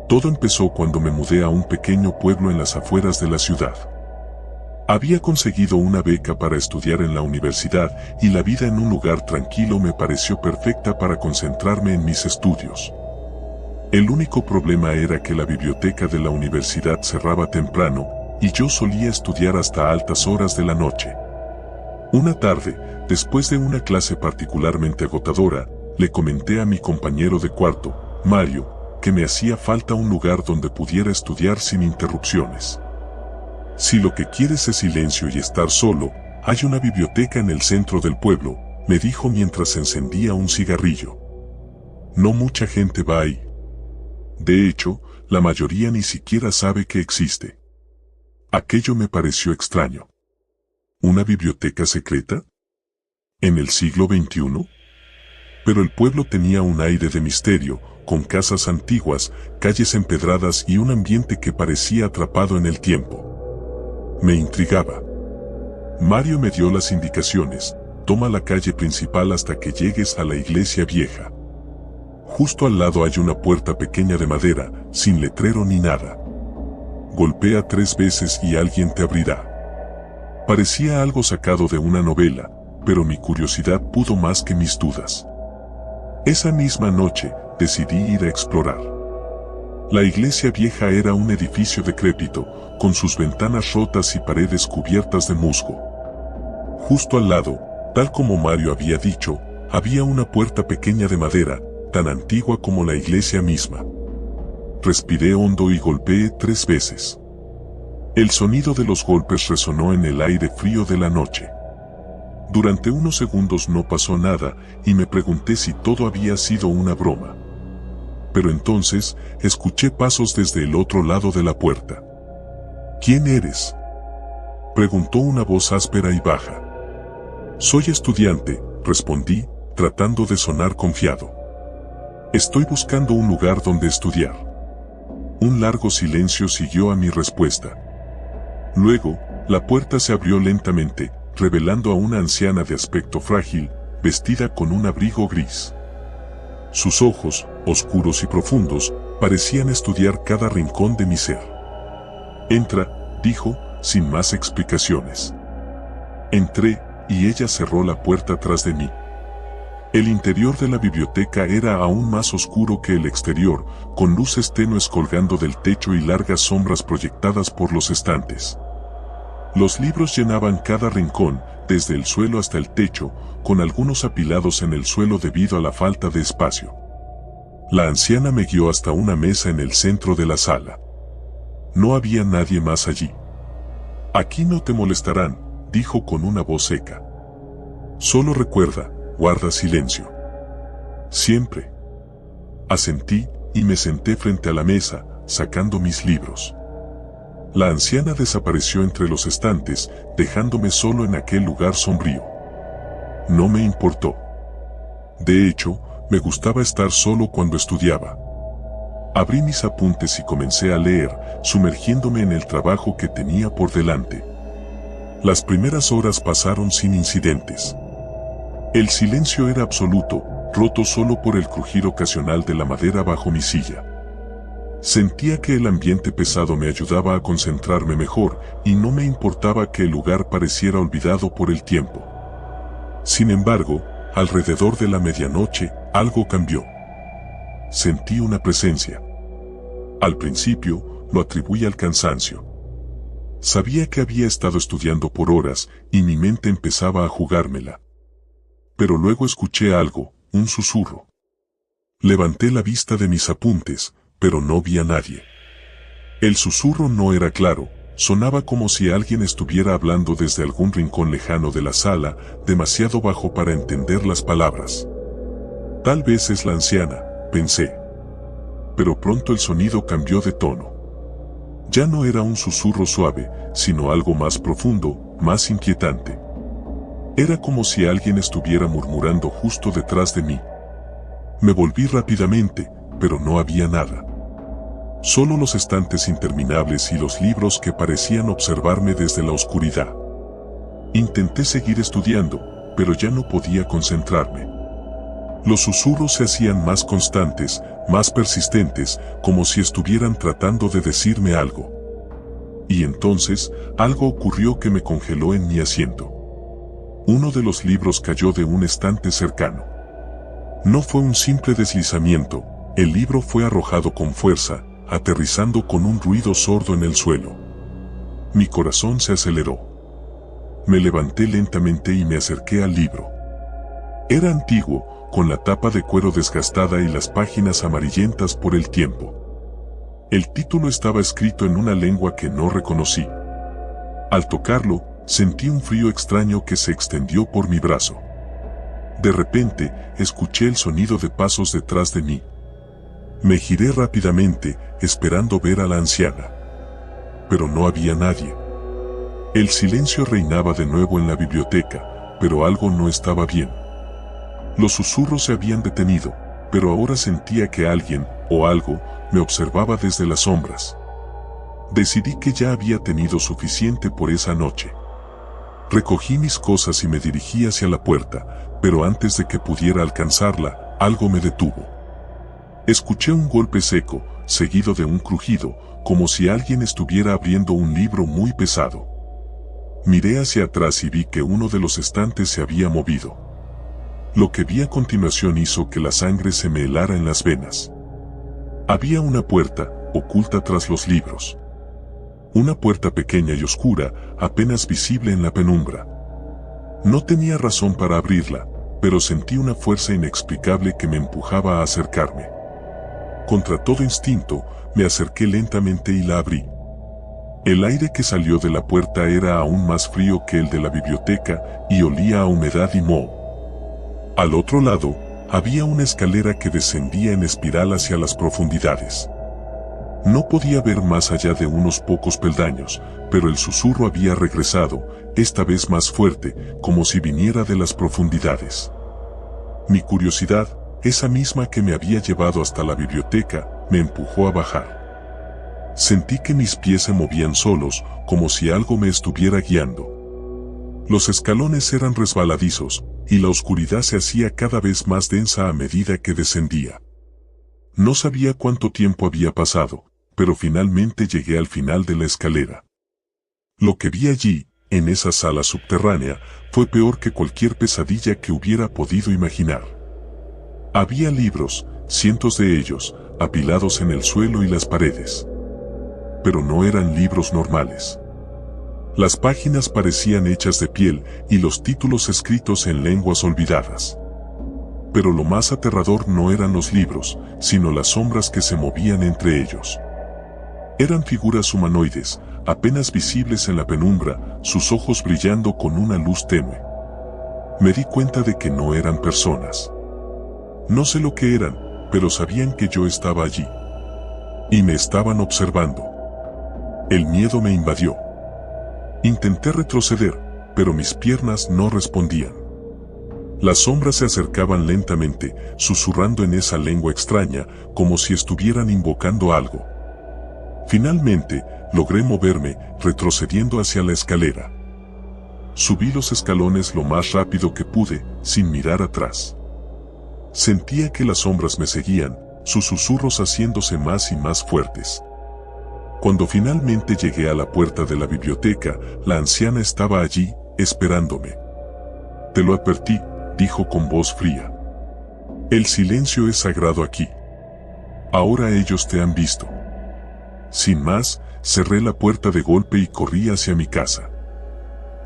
Todo empezó cuando me mudé a un pequeño pueblo en las afueras de la ciudad. Había conseguido una beca para estudiar en la universidad y la vida en un lugar tranquilo me pareció perfecta para concentrarme en mis estudios. El único problema era que la biblioteca de la universidad cerraba temprano y yo solía estudiar hasta altas horas de la noche. Una tarde, después de una clase particularmente agotadora, le comenté a mi compañero de cuarto, Mario, que me hacía falta un lugar donde pudiera estudiar sin interrupciones. Si lo que quieres es silencio y estar solo, hay una biblioteca en el centro del pueblo, me dijo mientras encendía un cigarrillo. No mucha gente va ahí. De hecho, la mayoría ni siquiera sabe que existe. Aquello me pareció extraño. ¿Una biblioteca secreta? ¿En el siglo XXI? Pero el pueblo tenía un aire de misterio, con casas antiguas, calles empedradas y un ambiente que parecía atrapado en el tiempo. Me intrigaba. Mario me dio las indicaciones, toma la calle principal hasta que llegues a la iglesia vieja. Justo al lado hay una puerta pequeña de madera, sin letrero ni nada. Golpea 3 veces y alguien te abrirá. Parecía algo sacado de una novela, pero mi curiosidad pudo más que mis dudas. Esa misma noche, decidí ir a explorar. La iglesia vieja era un edificio decrépito, con sus ventanas rotas y paredes cubiertas de musgo. Justo al lado, tal como Mario había dicho, había una puerta pequeña de madera, tan antigua como la iglesia misma. Respiré hondo y golpeé 3 veces. El sonido de los golpes resonó en el aire frío de la noche. Durante unos segundos no pasó nada y me pregunté si todo había sido una broma. Pero entonces escuché pasos desde el otro lado de la puerta. ¿Quién eres?, preguntó una voz áspera y baja. Soy estudiante, respondí, tratando de sonar confiado. Estoy buscando un lugar donde estudiar. Un largo silencio siguió a mi respuesta. Luego, la puerta se abrió lentamente, revelando a una anciana de aspecto frágil, vestida con un abrigo gris. Sus ojos, oscuros y profundos, parecían estudiar cada rincón de mi ser. Entra, dijo, sin más explicaciones. Entré, y ella cerró la puerta tras de mí. El interior de la biblioteca era aún más oscuro que el exterior, con luces tenues colgando del techo y largas sombras proyectadas por los estantes. Los libros llenaban cada rincón, desde el suelo hasta el techo, con algunos apilados en el suelo debido a la falta de espacio. La anciana me guió hasta una mesa en el centro de la sala. No había nadie más allí. Aquí no te molestarán, dijo con una voz seca. Solo recuerda, guarda silencio. Siempre. Asentí, y me senté frente a la mesa, sacando mis libros. La anciana desapareció entre los estantes, dejándome solo en aquel lugar sombrío. No me importó. De hecho, me gustaba estar solo cuando estudiaba. Abrí mis apuntes y comencé a leer, sumergiéndome en el trabajo que tenía por delante. Las primeras horas pasaron sin incidentes. El silencio era absoluto, roto solo por el crujir ocasional de la madera bajo mi silla. Sentía que el ambiente pesado me ayudaba a concentrarme mejor, y no me importaba que el lugar pareciera olvidado por el tiempo. Sin embargo, alrededor de la medianoche, algo cambió. Sentí una presencia. Al principio, lo atribuí al cansancio. Sabía que había estado estudiando por horas, y mi mente empezaba a jugármela. Pero luego escuché algo, un susurro. Levanté la vista de mis apuntes, pero no vi a nadie. El susurro no era claro, sonaba como si alguien estuviera hablando desde algún rincón lejano de la sala, demasiado bajo para entender las palabras. Tal vez es la anciana, pensé. Pero pronto el sonido cambió de tono. Ya no era un susurro suave, sino algo más profundo, más inquietante. Era como si alguien estuviera murmurando justo detrás de mí. Me volví rápidamente, pero no había nada. Solo los estantes interminables y los libros que parecían observarme desde la oscuridad. Intenté seguir estudiando, pero ya no podía concentrarme. Los susurros se hacían más constantes, más persistentes, como si estuvieran tratando de decirme algo. Y entonces, algo ocurrió que me congeló en mi asiento. Uno de los libros cayó de un estante cercano. No fue un simple deslizamiento, el libro fue arrojado con fuerza, aterrizando con un ruido sordo en el suelo. Mi corazón se aceleró. Me levanté lentamente y me acerqué al libro. Era antiguo, con la tapa de cuero desgastada y las páginas amarillentas por el tiempo. El título estaba escrito en una lengua que no reconocí. Al tocarlo, sentí un frío extraño que se extendió por mi brazo. De repente, escuché el sonido de pasos detrás de mí. Me giré rápidamente, esperando ver a la anciana. Pero no había nadie. El silencio reinaba de nuevo en la biblioteca, pero algo no estaba bien. Los susurros se habían detenido, pero ahora sentía que alguien, o algo, me observaba desde las sombras. Decidí que ya había tenido suficiente por esa noche. Recogí mis cosas y me dirigí hacia la puerta, pero antes de que pudiera alcanzarla, algo me detuvo. Escuché un golpe seco, seguido de un crujido, como si alguien estuviera abriendo un libro muy pesado. Miré hacia atrás y vi que uno de los estantes se había movido. Lo que vi a continuación hizo que la sangre se me helara en las venas. Había una puerta, oculta tras los libros. Una puerta pequeña y oscura, apenas visible en la penumbra. No tenía razón para abrirla, pero sentí una fuerza inexplicable que me empujaba a acercarme. Contra todo instinto, me acerqué lentamente y la abrí. El aire que salió de la puerta era aún más frío que el de la biblioteca y olía a humedad y moho. Al otro lado, había una escalera que descendía en espiral hacia las profundidades. No podía ver más allá de unos pocos peldaños, pero el susurro había regresado, esta vez más fuerte, como si viniera de las profundidades. Mi curiosidad, esa misma que me había llevado hasta la biblioteca, me empujó a bajar. Sentí que mis pies se movían solos, como si algo me estuviera guiando. Los escalones eran resbaladizos, y la oscuridad se hacía cada vez más densa a medida que descendía. No sabía cuánto tiempo había pasado, pero finalmente llegué al final de la escalera. Lo que vi allí, en esa sala subterránea, fue peor que cualquier pesadilla que hubiera podido imaginar. Había libros, cientos de ellos, apilados en el suelo y las paredes. Pero no eran libros normales. Las páginas parecían hechas de piel y los títulos escritos en lenguas olvidadas. Pero lo más aterrador no eran los libros, sino las sombras que se movían entre ellos. Eran figuras humanoides, apenas visibles en la penumbra, sus ojos brillando con una luz tenue. Me di cuenta de que no eran personas. No sé lo que eran, pero sabían que yo estaba allí. Y me estaban observando. El miedo me invadió. Intenté retroceder, pero mis piernas no respondían. Las sombras se acercaban lentamente, susurrando en esa lengua extraña, como si estuvieran invocando algo. Finalmente, logré moverme, retrocediendo hacia la escalera. Subí los escalones lo más rápido que pude, sin mirar atrás. Sentía que las sombras me seguían, sus susurros haciéndose más y más fuertes. Cuando finalmente llegué a la puerta de la biblioteca, la anciana estaba allí, esperándome. «Te lo advertí», dijo con voz fría. «El silencio es sagrado aquí. Ahora ellos te han visto». Sin más, cerré la puerta de golpe y corrí hacia mi casa.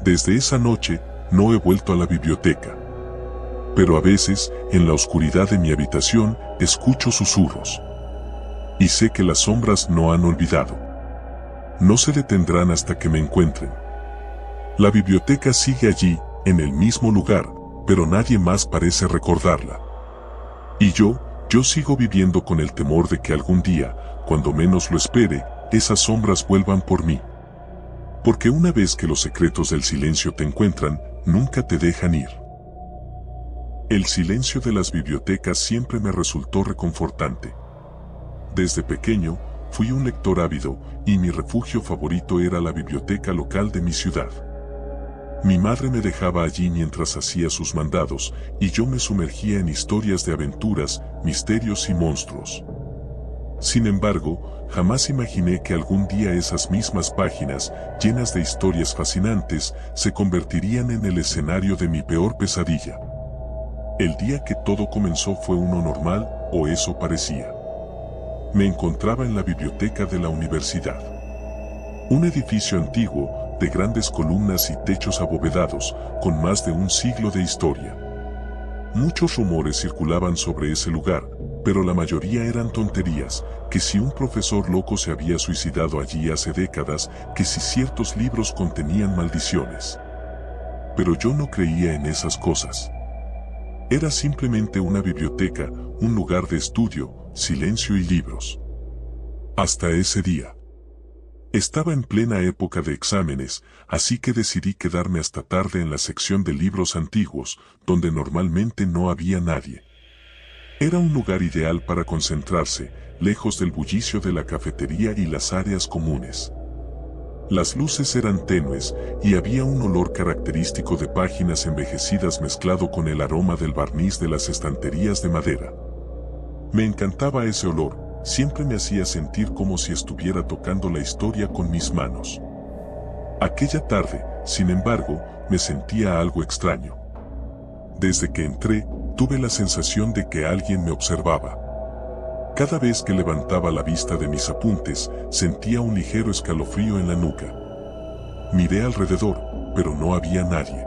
Desde esa noche, no he vuelto a la biblioteca. Pero a veces, en la oscuridad de mi habitación, escucho susurros. Y sé que las sombras no han olvidado. No se detendrán hasta que me encuentren. La biblioteca sigue allí, en el mismo lugar, pero nadie más parece recordarla. Y yo sigo viviendo con el temor de que algún día, cuando menos lo espere, esas sombras vuelvan por mí. Porque una vez que los secretos del silencio te encuentran, nunca te dejan ir. El silencio de las bibliotecas siempre me resultó reconfortante. Desde pequeño, fui un lector ávido, y mi refugio favorito era la biblioteca local de mi ciudad. Mi madre me dejaba allí mientras hacía sus mandados, y yo me sumergía en historias de aventuras, misterios y monstruos. Sin embargo, jamás imaginé que algún día esas mismas páginas, llenas de historias fascinantes, se convertirían en el escenario de mi peor pesadilla. El día que todo comenzó fue uno normal, o eso parecía. Me encontraba en la biblioteca de la universidad. Un edificio antiguo, de grandes columnas y techos abovedados, con más de un siglo de historia. Muchos rumores circulaban sobre ese lugar, pero la mayoría eran tonterías, que si un profesor loco se había suicidado allí hace décadas, que si ciertos libros contenían maldiciones. Pero yo no creía en esas cosas. Era simplemente una biblioteca, un lugar de estudio, silencio y libros. Hasta ese día. Estaba en plena época de exámenes, así que decidí quedarme hasta tarde en la sección de libros antiguos, donde normalmente no había nadie. Era un lugar ideal para concentrarse, lejos del bullicio de la cafetería y las áreas comunes. Las luces eran tenues, y había un olor característico de páginas envejecidas mezclado con el aroma del barniz de las estanterías de madera. Me encantaba ese olor, siempre me hacía sentir como si estuviera tocando la historia con mis manos. Aquella tarde, sin embargo, me sentía algo extraño. Desde que entré, tuve la sensación de que alguien me observaba. Cada vez que levantaba la vista de mis apuntes, sentía un ligero escalofrío en la nuca. Miré alrededor, pero no había nadie.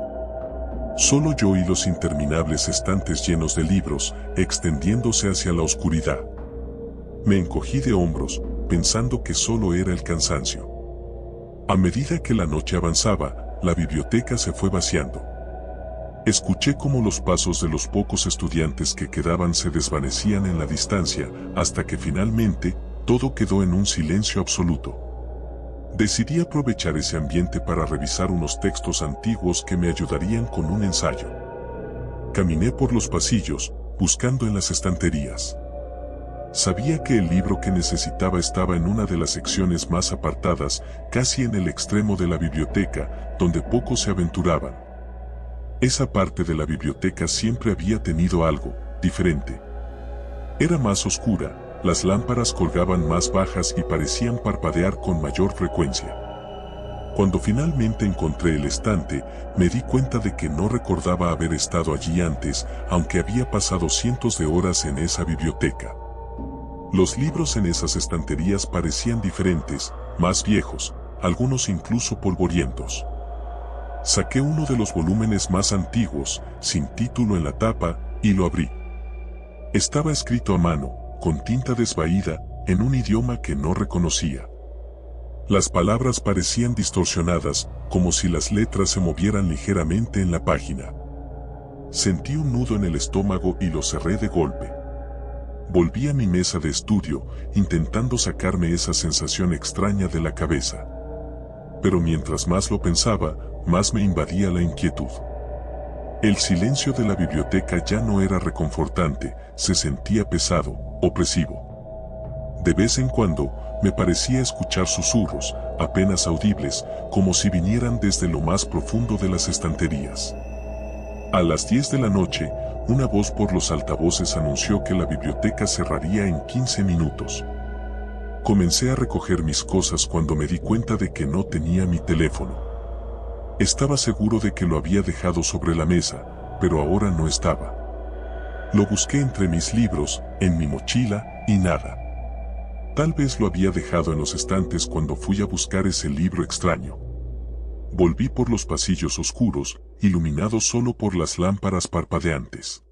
Solo yo y los interminables estantes llenos de libros, extendiéndose hacia la oscuridad. Me encogí de hombros, pensando que solo era el cansancio. A medida que la noche avanzaba, la biblioteca se fue vaciando. Escuché cómo los pasos de los pocos estudiantes que quedaban se desvanecían en la distancia, hasta que finalmente, todo quedó en un silencio absoluto. Decidí aprovechar ese ambiente para revisar unos textos antiguos que me ayudarían con un ensayo. Caminé por los pasillos, buscando en las estanterías. Sabía que el libro que necesitaba estaba en una de las secciones más apartadas, casi en el extremo de la biblioteca, donde pocos se aventuraban. Esa parte de la biblioteca siempre había tenido algo diferente. Era más oscura, las lámparas colgaban más bajas y parecían parpadear con mayor frecuencia. Cuando finalmente encontré el estante, me di cuenta de que no recordaba haber estado allí antes, aunque había pasado cientos de horas en esa biblioteca. Los libros en esas estanterías parecían diferentes, más viejos, algunos incluso polvorientos. Saqué uno de los volúmenes más antiguos, sin título en la tapa, y lo abrí. Estaba escrito a mano, con tinta desvaída, en un idioma que no reconocía. Las palabras parecían distorsionadas, como si las letras se movieran ligeramente en la página. Sentí un nudo en el estómago y lo cerré de golpe. Volví a mi mesa de estudio, intentando sacarme esa sensación extraña de la cabeza. Pero mientras más lo pensaba, más me invadía la inquietud. El silencio de la biblioteca ya no era reconfortante, se sentía pesado, opresivo. De vez en cuando, me parecía escuchar susurros, apenas audibles, como si vinieran desde lo más profundo de las estanterías. A las 10 de la noche, una voz por los altavoces anunció que la biblioteca cerraría en 15 minutos. Comencé a recoger mis cosas cuando me di cuenta de que no tenía mi teléfono. Estaba seguro de que lo había dejado sobre la mesa, pero ahora no estaba. Lo busqué entre mis libros, en mi mochila, y nada. Tal vez lo había dejado en los estantes cuando fui a buscar ese libro extraño. Volví por los pasillos oscuros, iluminados solo por las lámparas parpadeantes.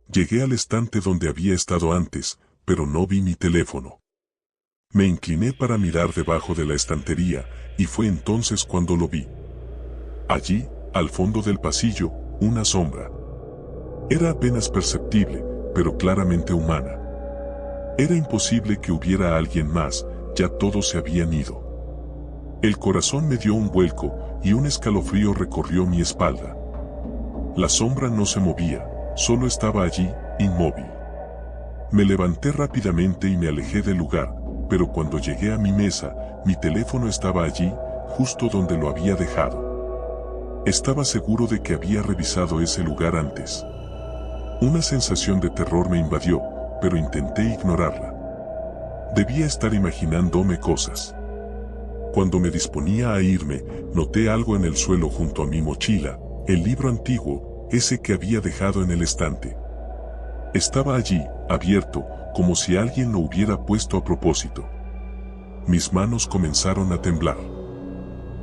Llegué al estante donde había estado antes, pero no vi mi teléfono. Me incliné para mirar debajo de la estantería, y fue entonces cuando lo vi. Allí, al fondo del pasillo, una sombra. Era apenas perceptible, pero claramente humana. Era imposible que hubiera alguien más, ya todos se habían ido. El corazón me dio un vuelco, y un escalofrío recorrió mi espalda. La sombra no se movía, solo estaba allí, inmóvil. Me levanté rápidamente y me alejé del lugar, pero cuando llegué a mi mesa, mi teléfono estaba allí, justo donde lo había dejado. Estaba seguro de que había revisado ese lugar antes. Una sensación de terror me invadió, pero intenté ignorarla. Debía estar imaginándome cosas. Cuando me disponía a irme, noté algo en el suelo junto a mi mochila, el libro antiguo, ese que había dejado en el estante. Estaba allí, abierto, como si alguien lo hubiera puesto a propósito. Mis manos comenzaron a temblar.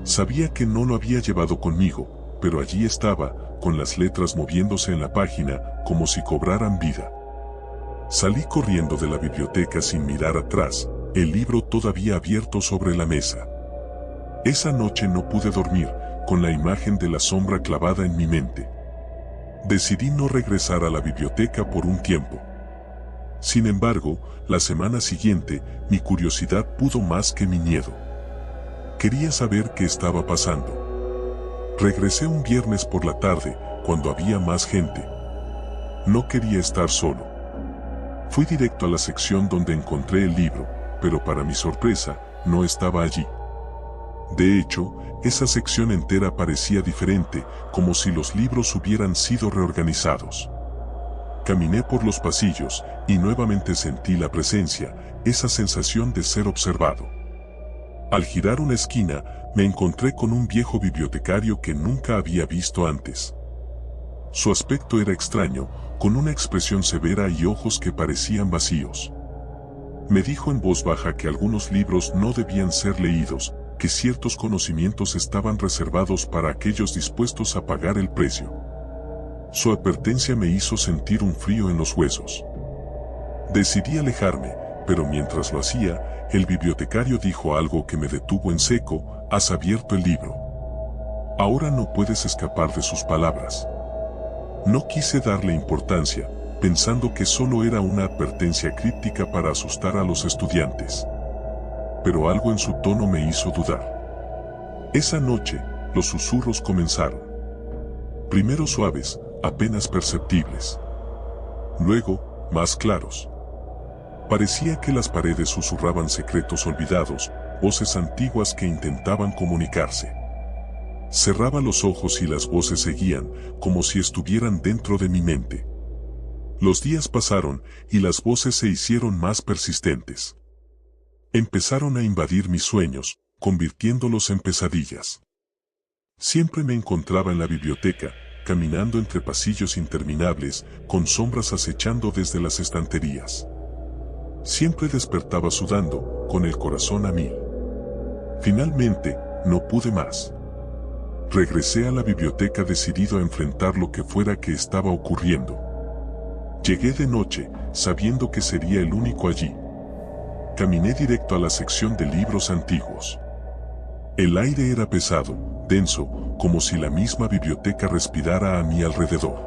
Sabía que no lo había llevado conmigo, pero allí estaba, con las letras moviéndose en la página, como si cobraran vida. Salí corriendo de la biblioteca sin mirar atrás, el libro todavía abierto sobre la mesa. Esa noche no pude dormir, con la imagen de la sombra clavada en mi mente. Decidí no regresar a la biblioteca por un tiempo. Sin embargo, la semana siguiente, mi curiosidad pudo más que mi miedo. Quería saber qué estaba pasando. Regresé un viernes por la tarde, cuando había más gente. No quería estar solo. Fui directo a la sección donde encontré el libro, pero para mi sorpresa, no estaba allí. De hecho, esa sección entera parecía diferente, como si los libros hubieran sido reorganizados. Caminé por los pasillos, y nuevamente sentí la presencia, esa sensación de ser observado. Al girar una esquina, me encontré con un viejo bibliotecario que nunca había visto antes. Su aspecto era extraño, con una expresión severa y ojos que parecían vacíos. Me dijo en voz baja que algunos libros no debían ser leídos, que ciertos conocimientos estaban reservados para aquellos dispuestos a pagar el precio. Su advertencia me hizo sentir un frío en los huesos. Decidí alejarme, pero mientras lo hacía, el bibliotecario dijo algo que me detuvo en seco: has abierto el libro. Ahora no puedes escapar de sus palabras. No quise darle importancia, pensando que solo era una advertencia críptica para asustar a los estudiantes. Pero algo en su tono me hizo dudar. Esa noche, los susurros comenzaron. Primero suaves, apenas perceptibles. Luego, más claros. Parecía que las paredes susurraban secretos olvidados, voces antiguas que intentaban comunicarse. Cerraba los ojos y las voces seguían, como si estuvieran dentro de mi mente. Los días pasaron y las voces se hicieron más persistentes. Empezaron a invadir mis sueños, convirtiéndolos en pesadillas. Siempre me encontraba en la biblioteca, caminando entre pasillos interminables, con sombras acechando desde las estanterías. Siempre despertaba sudando, con el corazón a mil. Finalmente, no pude más. Regresé a la biblioteca decidido a enfrentar lo que fuera que estaba ocurriendo. Llegué de noche, sabiendo que sería el único allí. Caminé directo a la sección de libros antiguos. El aire era pesado, denso, como si la misma biblioteca respirara a mi alrededor.